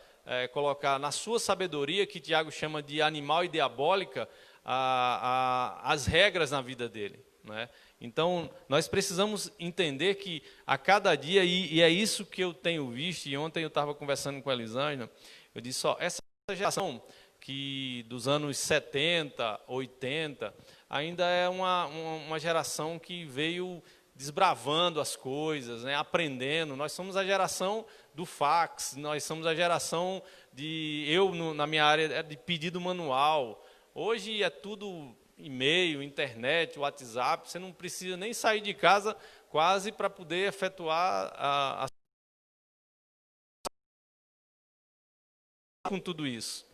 colocar na sua sabedoria, que Tiago chama de animal e diabólica, as regras na vida dele, né? Então, nós precisamos entender que a cada dia, e é isso que eu tenho visto, e ontem eu estava conversando com a Elisângela, eu disse, essa geração que dos anos 70, 80, ainda é uma geração que veio desbravando as coisas, né, aprendendo. Nós somos a geração do fax, nós somos a geração na minha área, é de pedido manual. Hoje é tudo e-mail, internet, WhatsApp, você não precisa nem sair de casa quase para poder efetuar com tudo isso.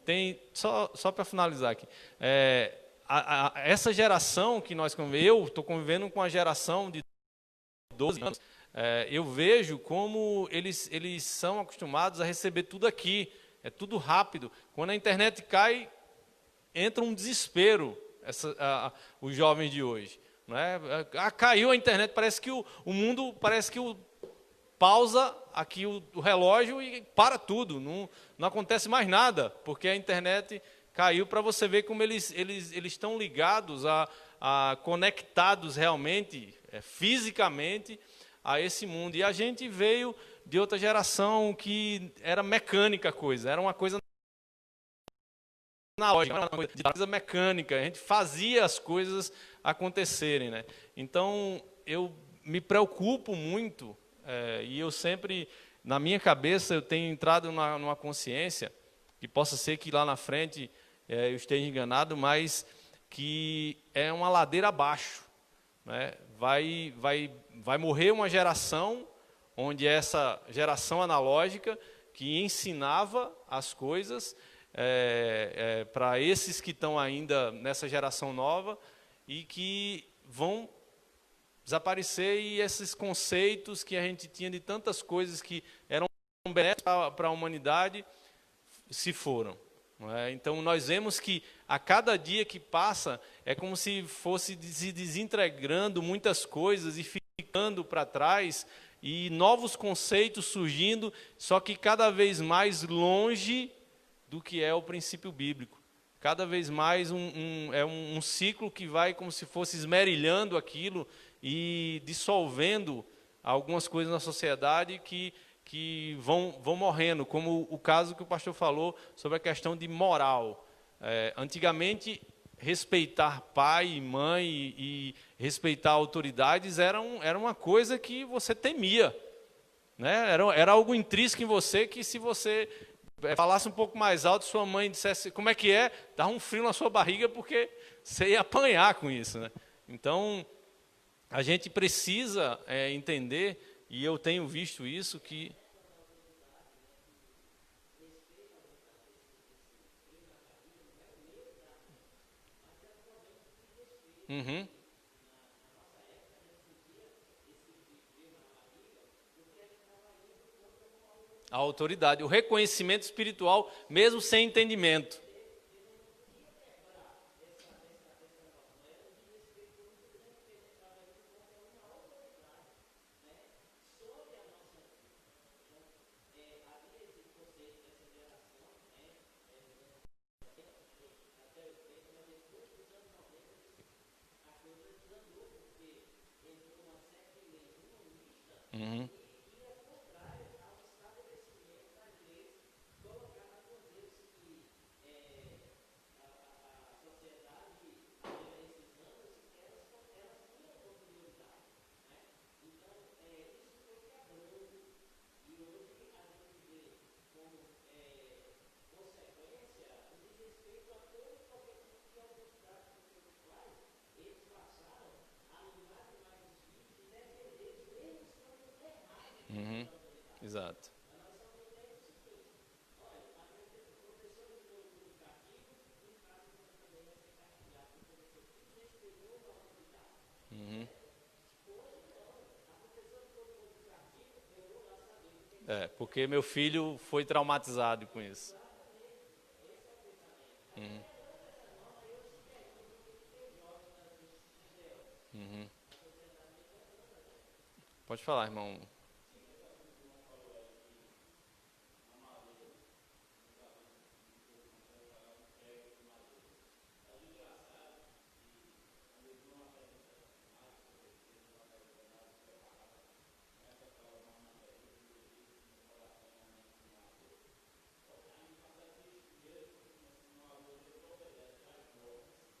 Tem, só para finalizar aqui, essa geração que eu estou convivendo com a geração de 12 anos, eu vejo como eles são acostumados a receber tudo aqui, é tudo rápido. Quando a internet cai, entra um desespero, os jovens de hoje, não é? Caiu a internet, parece que o mundo, pausa aqui o relógio e para tudo, não acontece mais nada, porque a internet caiu, para você ver como eles estão ligados, conectados realmente, fisicamente, a esse mundo. E a gente veio de outra geração que era mecânica a coisa, era uma coisa analógica, era uma coisa mecânica, a gente fazia as coisas acontecerem, né? Então, eu me preocupo muito, e eu sempre, na minha cabeça, eu tenho entrado numa consciência, que possa ser que lá na frente eu esteja enganado, mas que é uma ladeira abaixo, né? Vai morrer uma geração, onde essa geração analógica, que ensinava as coisas para esses que estão ainda nessa geração nova, e que vão desaparecer, e esses conceitos que a gente tinha de tantas coisas que eram benéficas para a humanidade se foram, não é? Então nós vemos que a cada dia que passa é como se fosse se desintegrando muitas coisas e ficando para trás, e novos conceitos surgindo, só que cada vez mais longe do que é o princípio bíblico. Cada vez mais é um ciclo que vai como se fosse esmerilhando aquilo e dissolvendo algumas coisas na sociedade que vão morrendo, como o caso que o pastor falou sobre a questão de moral. Antigamente, respeitar pai e mãe e respeitar autoridades era uma coisa que você temia, né? Era algo intrínseco em você, que se você falasse um pouco mais alto, sua mãe dissesse como é que é, dava um frio na sua barriga, porque você ia apanhar com isso, né? Então, a gente precisa entender, e eu tenho visto isso, que uhum. A autoridade, o reconhecimento espiritual, mesmo sem entendimento. Uhum. Uhum. Exato. Uhum. Porque meu filho foi traumatizado com isso. Uhum. Uhum. Pode falar, irmão.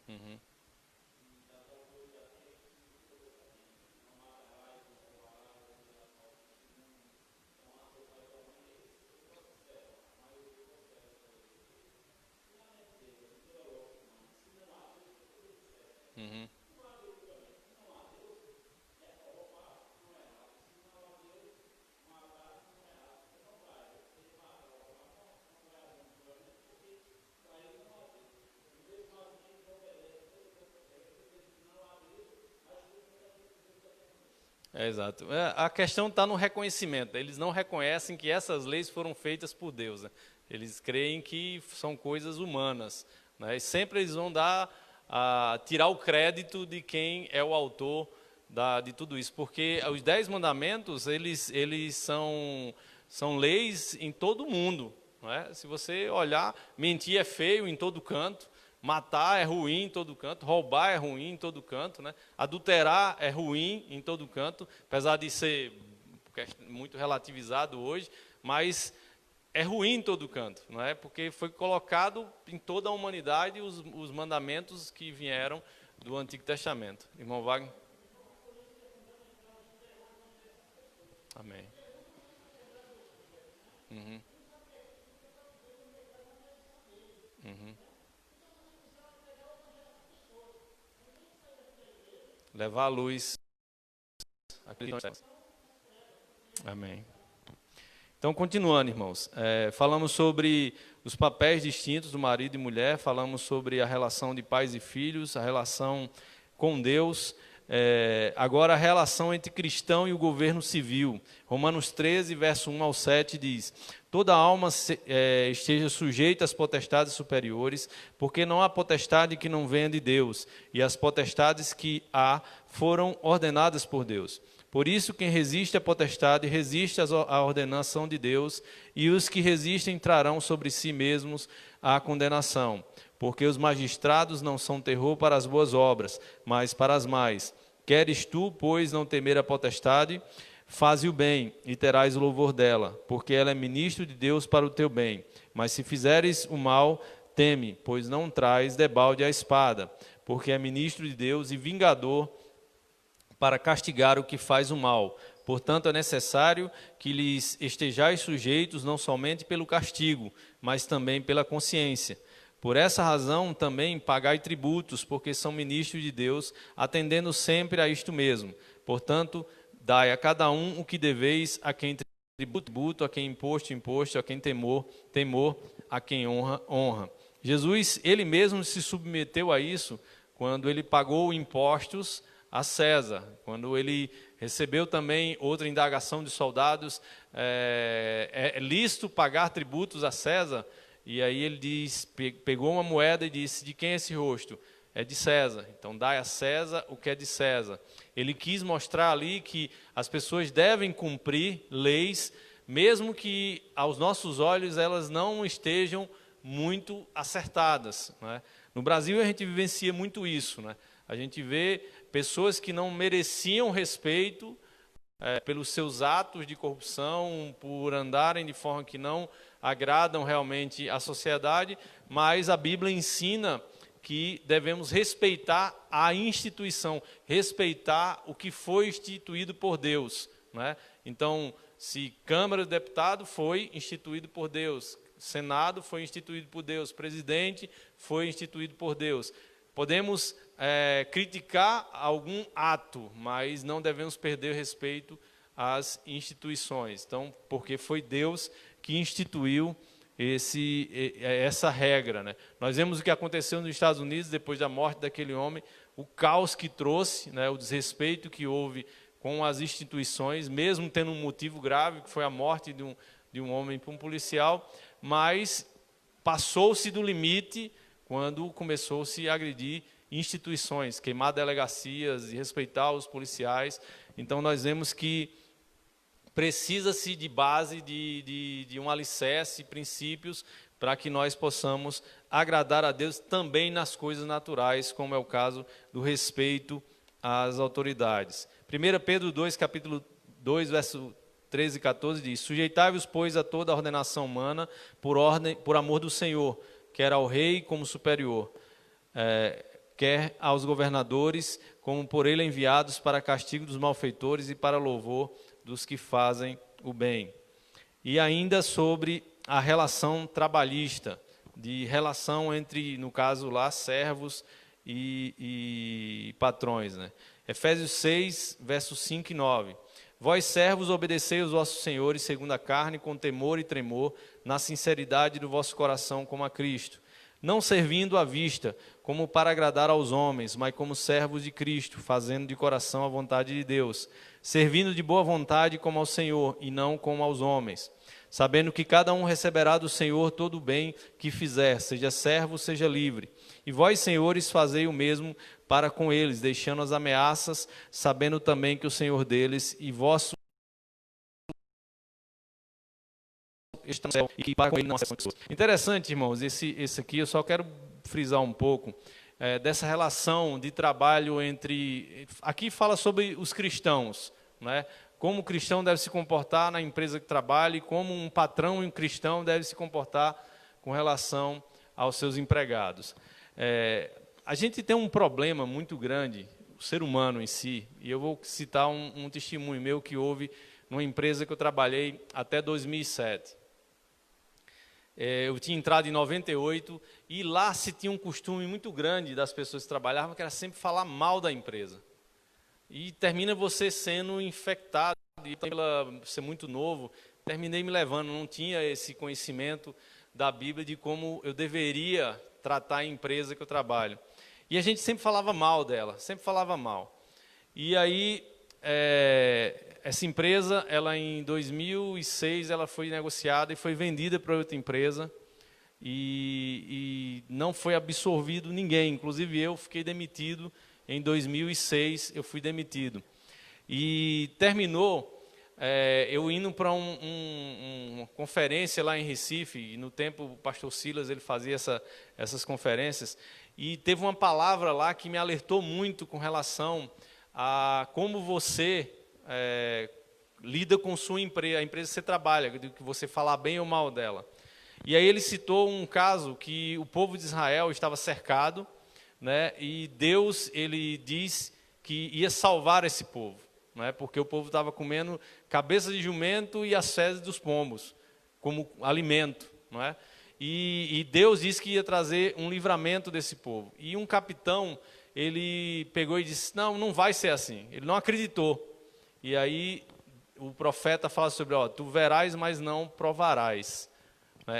Uhum. Uhum. Exato. A questão está no reconhecimento. Eles não reconhecem que essas leis foram feitas por Deus, né? Eles creem que são coisas humanas, né? E sempre eles vão tirar o crédito de quem é o autor de tudo isso. Porque os 10 mandamentos, eles são leis em todo o mundo, não é? Se você olhar, mentir é feio em todo canto. Matar é ruim em todo canto, roubar é ruim em todo canto, né? Adulterar é ruim em todo canto, apesar de ser muito relativizado hoje, mas é ruim em todo canto, não é? Porque foi colocado em toda a humanidade os mandamentos que vieram do Antigo Testamento. Irmão Wagner? Amém. Uhum. Uhum. Levar a luz. Amém. Então, continuando, irmãos, falamos sobre os papéis distintos do marido e mulher, falamos sobre a relação de pais e filhos, a relação com Deus, agora a relação entre cristão e o governo civil. Romanos 13, verso 1 ao 7 diz: toda alma esteja sujeita às potestades superiores, porque não há potestade que não venha de Deus, e as potestades que há foram ordenadas por Deus. Por isso, quem resiste à potestade, resiste à ordenação de Deus, e os que resistem trarão sobre si mesmos a condenação. Porque os magistrados não são terror para as boas obras, mas para as más. Queres tu, pois, não temer a potestade? Faze o bem, e terás o louvor dela, porque ela é ministro de Deus para o teu bem. Mas se fizeres o mal, teme, pois não traz debalde a espada, porque é ministro de Deus e vingador para castigar o que faz o mal. Portanto, é necessário que lhes estejais sujeitos não somente pelo castigo, mas também pela consciência. Por essa razão, também pagai tributos, porque são ministros de Deus, atendendo sempre a isto mesmo. Portanto, dai a cada um o que deveis, a quem tributo, a quem imposto, a quem temor, a quem honra, honra. Jesus, ele mesmo se submeteu a isso quando ele pagou impostos a César, quando ele recebeu também outra indagação de soldados, é lícito pagar tributos a César? E aí ele pegou uma moeda e disse: de quem é esse rosto? É de César, então dai a César o que é de César. Ele quis mostrar ali que as pessoas devem cumprir leis, mesmo que aos nossos olhos elas não estejam muito acertadas, né? No Brasil a gente vivencia muito isso, né? A gente vê pessoas que não mereciam respeito pelos seus atos de corrupção, por andarem de forma que não agradam realmente a sociedade, mas a Bíblia ensina que devemos respeitar a instituição, respeitar o que foi instituído por Deus, né? Então, se Câmara de Deputados foi instituído por Deus, Senado foi instituído por Deus, presidente foi instituído por Deus. Podemos criticar algum ato, mas não devemos perder o respeito as instituições. Então, porque foi Deus que instituiu essa regra, né? Nós vemos o que aconteceu nos Estados Unidos depois da morte daquele homem, o caos que trouxe, né, o desrespeito que houve com as instituições, mesmo tendo um motivo grave, que foi a morte de um homem por um policial, mas passou-se do limite quando começou-se a agredir instituições, queimar delegacias e respeitar os policiais. Então, nós vemos que precisa-se de base, de um alicerce, princípios, para que nós possamos agradar a Deus também nas coisas naturais, como é o caso do respeito às autoridades. 1 Pedro 2, capítulo 2, verso 13 e 14, diz: Sujeitai-vos, pois, a toda a ordenação humana, por amor do Senhor, quer ao rei como superior, quer aos governadores, como por ele enviados para castigo dos malfeitores e para louvor dos que fazem o bem. E ainda sobre a relação trabalhista, de relação entre, no caso lá, servos e patrões, né? Efésios 6, versos 5 e 9. Vós, servos, obedecei os vossos senhores segundo a carne, com temor e tremor, na sinceridade do vosso coração, como a Cristo, não servindo à vista, como para agradar aos homens, mas como servos de Cristo, fazendo de coração a vontade de Deus, servindo de boa vontade como ao Senhor, e não como aos homens, sabendo que cada um receberá do Senhor todo o bem que fizer, seja servo, seja livre. E vós, senhores, fazei o mesmo para com eles, deixando as ameaças, sabendo também que o Senhor deles e vosso está no céu, e que para com ele não há exceção de pessoas. Interessante, irmãos, esse aqui eu só quero frisar um pouco dessa relação de trabalho entre... Aqui fala sobre os cristãos, né? Como o cristão deve se comportar na empresa que trabalha e como um patrão e um cristão deve se comportar com relação aos seus empregados. A gente tem um problema muito grande, o ser humano em si, e eu vou citar um testemunho meu que houve numa empresa que eu trabalhei até 2007. Eu tinha entrado em 98 e lá se tinha um costume muito grande das pessoas que trabalhavam, que era sempre falar mal da empresa. E termina você sendo infectado, e pela ser muito novo, terminei me levando, não tinha esse conhecimento da Bíblia de como eu deveria tratar a empresa que eu trabalho. E a gente sempre falava mal dela, sempre falava mal. E aí, essa empresa, ela em 2006, ela foi negociada e foi vendida para outra empresa. E não foi absorvido ninguém, inclusive eu fiquei demitido. Em 2006, eu fui demitido. E terminou, eu indo para uma conferência lá em Recife, e no tempo o pastor Silas ele fazia essas conferências, e teve uma palavra lá que me alertou muito com relação a como você lida com sua empresa, a empresa que você trabalha, que você falar bem ou mal dela. E aí ele citou um caso que o povo de Israel estava cercado, né, e Deus, ele diz que ia salvar esse povo, né, porque o povo estava comendo cabeça de jumento e as fezes dos pombos, como alimento. Não é? E Deus disse que ia trazer um livramento desse povo. E um capitão, ele pegou e disse, não vai ser assim. Ele não acreditou. E aí o profeta fala sobre, tu verás, mas não provarás.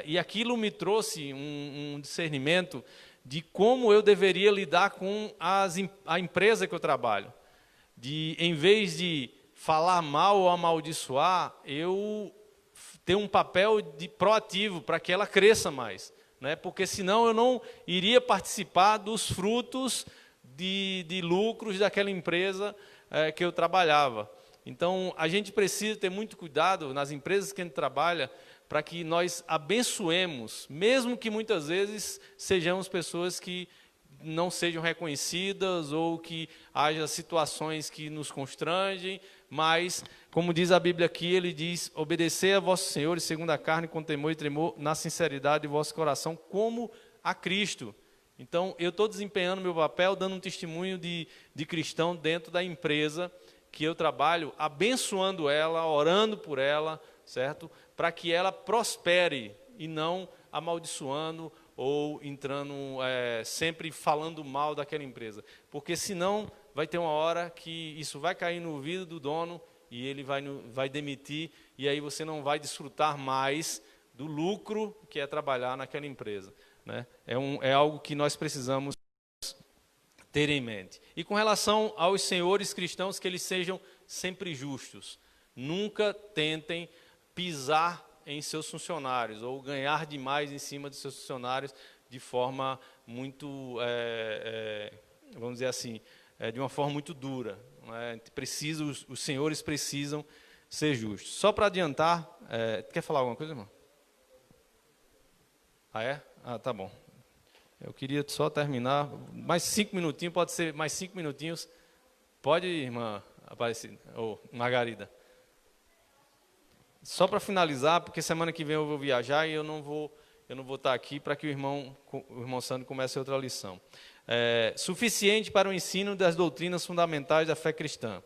E aquilo me trouxe um discernimento de como eu deveria lidar com a empresa que eu trabalho. Em vez de falar mal ou amaldiçoar, eu ter um papel proativo para que ela cresça mais. Né? Porque senão eu não iria participar dos frutos de lucros daquela empresa que eu trabalhava. Então, a gente precisa ter muito cuidado nas empresas que a gente trabalha, para que nós abençoemos, mesmo que muitas vezes sejamos pessoas que não sejam reconhecidas ou que haja situações que nos constrangem, mas, como diz a Bíblia aqui, ele diz, obedecei a vossos senhores segundo a carne, com temor e tremor, na sinceridade de vosso coração, como a Cristo. Então, eu estou desempenhando meu papel, dando um testemunho de cristão dentro da empresa que eu trabalho, abençoando ela, orando por ela, certo? Para que ela prospere e não amaldiçoando ou entrando sempre falando mal daquela empresa. Porque senão vai ter uma hora que isso vai cair no ouvido do dono e ele vai demitir, e aí você não vai desfrutar mais do lucro que é trabalhar naquela empresa, né? É algo que nós precisamos ter em mente. E com relação aos senhores cristãos, que eles sejam sempre justos. Nunca tentem pisar em seus funcionários ou ganhar demais em cima de seus funcionários de forma muito, vamos dizer assim, de uma forma muito dura. Né? Os senhores precisam ser justos. Só para adiantar, quer falar alguma coisa, irmão? Ah, é? Ah, tá bom. Eu queria só terminar, mais 5 minutinhos, pode ser mais 5 minutinhos. Pode, irmã Aparecida, ou Margarida. Só para finalizar, porque semana que vem eu vou viajar e eu não vou estar aqui para que o irmão Sandro comece outra lição. Suficiente para o ensino das doutrinas fundamentais da fé cristã.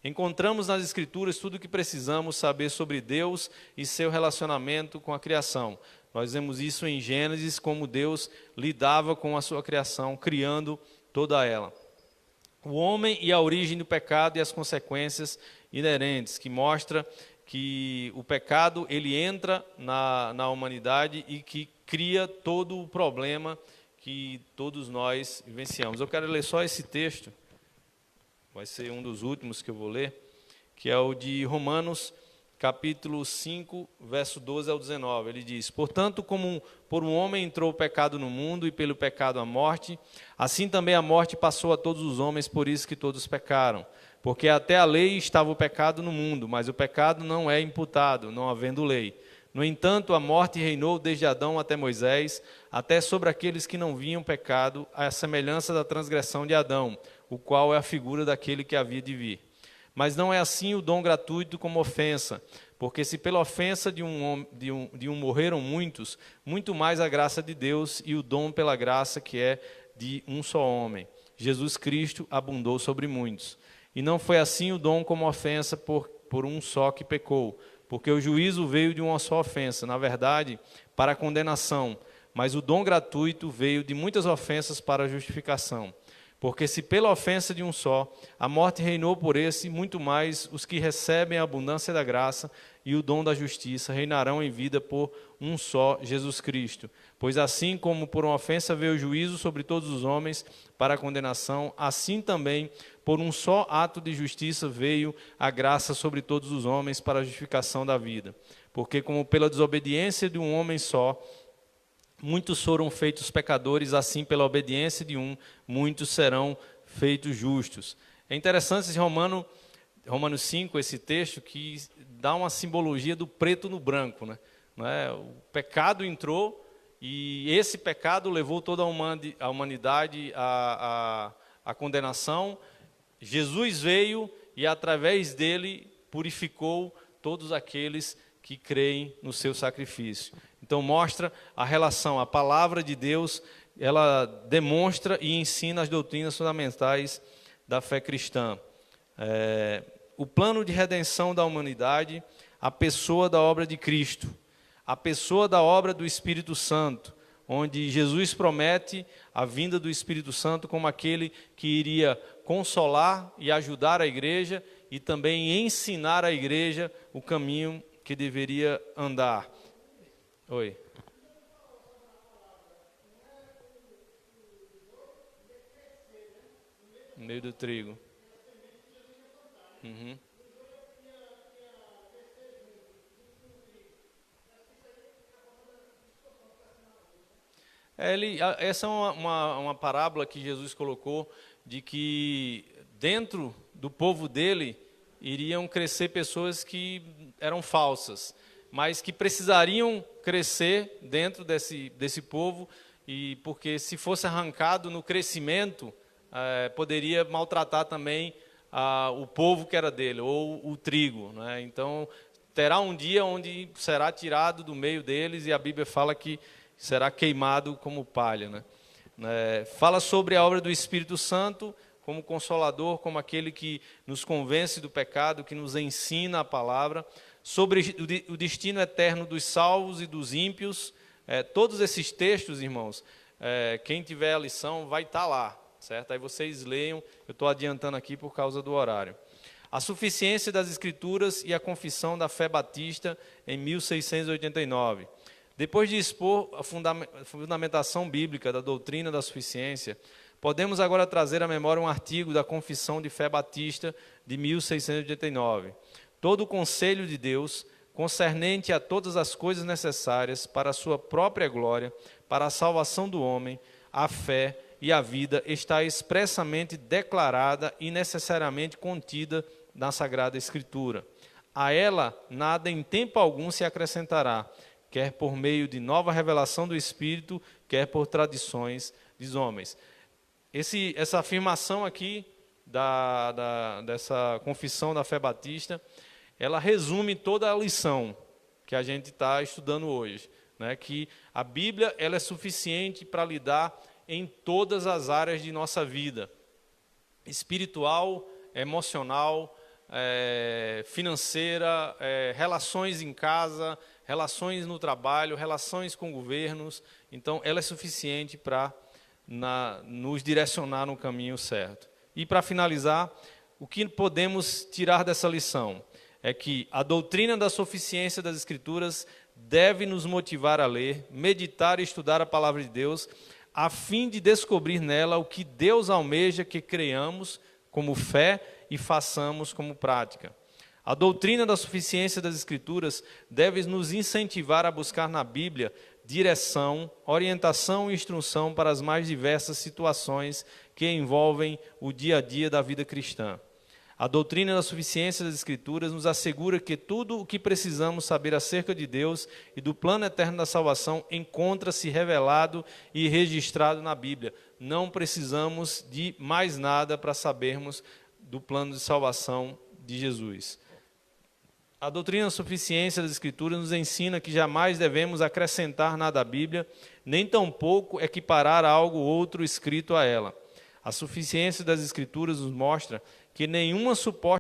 Encontramos nas Escrituras tudo o que precisamos saber sobre Deus e seu relacionamento com a criação. Nós vemos isso em Gênesis, como Deus lidava com a sua criação, criando toda ela. O homem e a origem do pecado e as consequências inerentes, que mostra que o pecado ele entra na humanidade e que cria todo o problema que todos nós vivenciamos. Eu quero ler só esse texto, vai ser um dos últimos que eu vou ler, que é o de Romanos, capítulo 5, verso 12 ao 19. Ele diz: portanto, como por um homem entrou o pecado no mundo e pelo pecado a morte, assim também a morte passou a todos os homens, por isso que todos pecaram. Porque até a lei estava o pecado no mundo, mas o pecado não é imputado, não havendo lei. No entanto, a morte reinou desde Adão até Moisés, até sobre aqueles que não viam pecado, à semelhança da transgressão de Adão, o qual é a figura daquele que havia de vir. Mas não é assim o dom gratuito como ofensa, porque se pela ofensa de um morreram muitos, muito mais a graça de Deus e o dom pela graça que é de um só homem, Jesus Cristo, abundou sobre muitos. E não foi assim o dom como ofensa por um só que pecou, porque o juízo veio de uma só ofensa, na verdade, para a condenação, mas o dom gratuito veio de muitas ofensas para a justificação. Porque se pela ofensa de um só, a morte reinou por esse, muito mais os que recebem a abundância da graça e o dom da justiça reinarão em vida por um só, Jesus Cristo. Pois assim como por uma ofensa veio o juízo sobre todos os homens para a condenação, assim também por um só ato de justiça veio a graça sobre todos os homens para a justificação da vida. Porque como pela desobediência de um homem só, muitos foram feitos pecadores, assim pela obediência de um, muitos serão feitos justos. É interessante esse Romanos 5, esse texto, que dá uma simbologia do preto no branco, né? Não é? O pecado entrou e esse pecado levou toda a humanidade à condenação. Jesus veio e através dele purificou todos aqueles que creem no seu sacrifício. Então mostra a relação, a palavra de Deus, ela demonstra e ensina as doutrinas fundamentais da fé cristã. O plano de redenção da humanidade, a pessoa da obra de Cristo, a pessoa da obra do Espírito Santo, onde Jesus promete a vinda do Espírito Santo como aquele que iria consolar e ajudar a igreja e também ensinar a igreja o caminho que deveria andar. Oi. No meio do trigo. Uhum. Essa é uma parábola que Jesus colocou de que dentro do povo dele iriam crescer pessoas que eram falsas, mas que precisariam crescer dentro desse povo, e porque se fosse arrancado no crescimento, poderia maltratar também o povo que era dele, ou o trigo, né? Então, terá um dia onde será tirado do meio deles, e a Bíblia fala que será queimado como palha, né? Fala sobre a obra do Espírito Santo como consolador, como aquele que nos convence do pecado, que nos ensina a palavra, sobre o destino eterno dos salvos e dos ímpios. Todos esses textos, irmãos, quem tiver a lição vai estar lá, certo? Aí vocês leiam, eu estou adiantando aqui por causa do horário. A suficiência das Escrituras e a confissão da fé batista em 1689. Depois de expor a fundamentação bíblica da doutrina da suficiência, podemos agora trazer à memória um artigo da Confissão de Fé Batista de 1689. Todo o conselho de Deus, concernente a todas as coisas necessárias para a sua própria glória, para a salvação do homem, a fé e a vida, está expressamente declarada e necessariamente contida na Sagrada Escritura. A ela nada em tempo algum se acrescentará, quer por meio de nova revelação do Espírito, quer por tradições dos homens. Essa afirmação aqui dessa confissão da fé batista, ela resume toda a lição que a gente está estudando hoje, né? Que a Bíblia ela é suficiente para lidar em todas as áreas de nossa vida, espiritual, emocional, financeira, relações em casa, relações no trabalho, relações com governos. Então, ela é suficiente para nos direcionar no caminho certo. E para finalizar, o que podemos tirar dessa lição é que a doutrina da suficiência das Escrituras deve nos motivar a ler, meditar e estudar a palavra de Deus, a fim de descobrir nela o que Deus almeja que creiamos como fé e façamos como prática. A doutrina da suficiência das Escrituras deve nos incentivar a buscar na Bíblia direção, orientação e instrução para as mais diversas situações que envolvem o dia a dia da vida cristã. A doutrina da suficiência das Escrituras nos assegura que tudo o que precisamos saber acerca de Deus e do plano eterno da salvação encontra-se revelado e registrado na Bíblia. Não precisamos de mais nada para sabermos do plano de salvação de Jesus. A doutrina da suficiência das Escrituras nos ensina que jamais devemos acrescentar nada à Bíblia, nem tampouco equiparar algo ou outro escrito a ela. A suficiência das Escrituras nos mostra que nenhuma suposta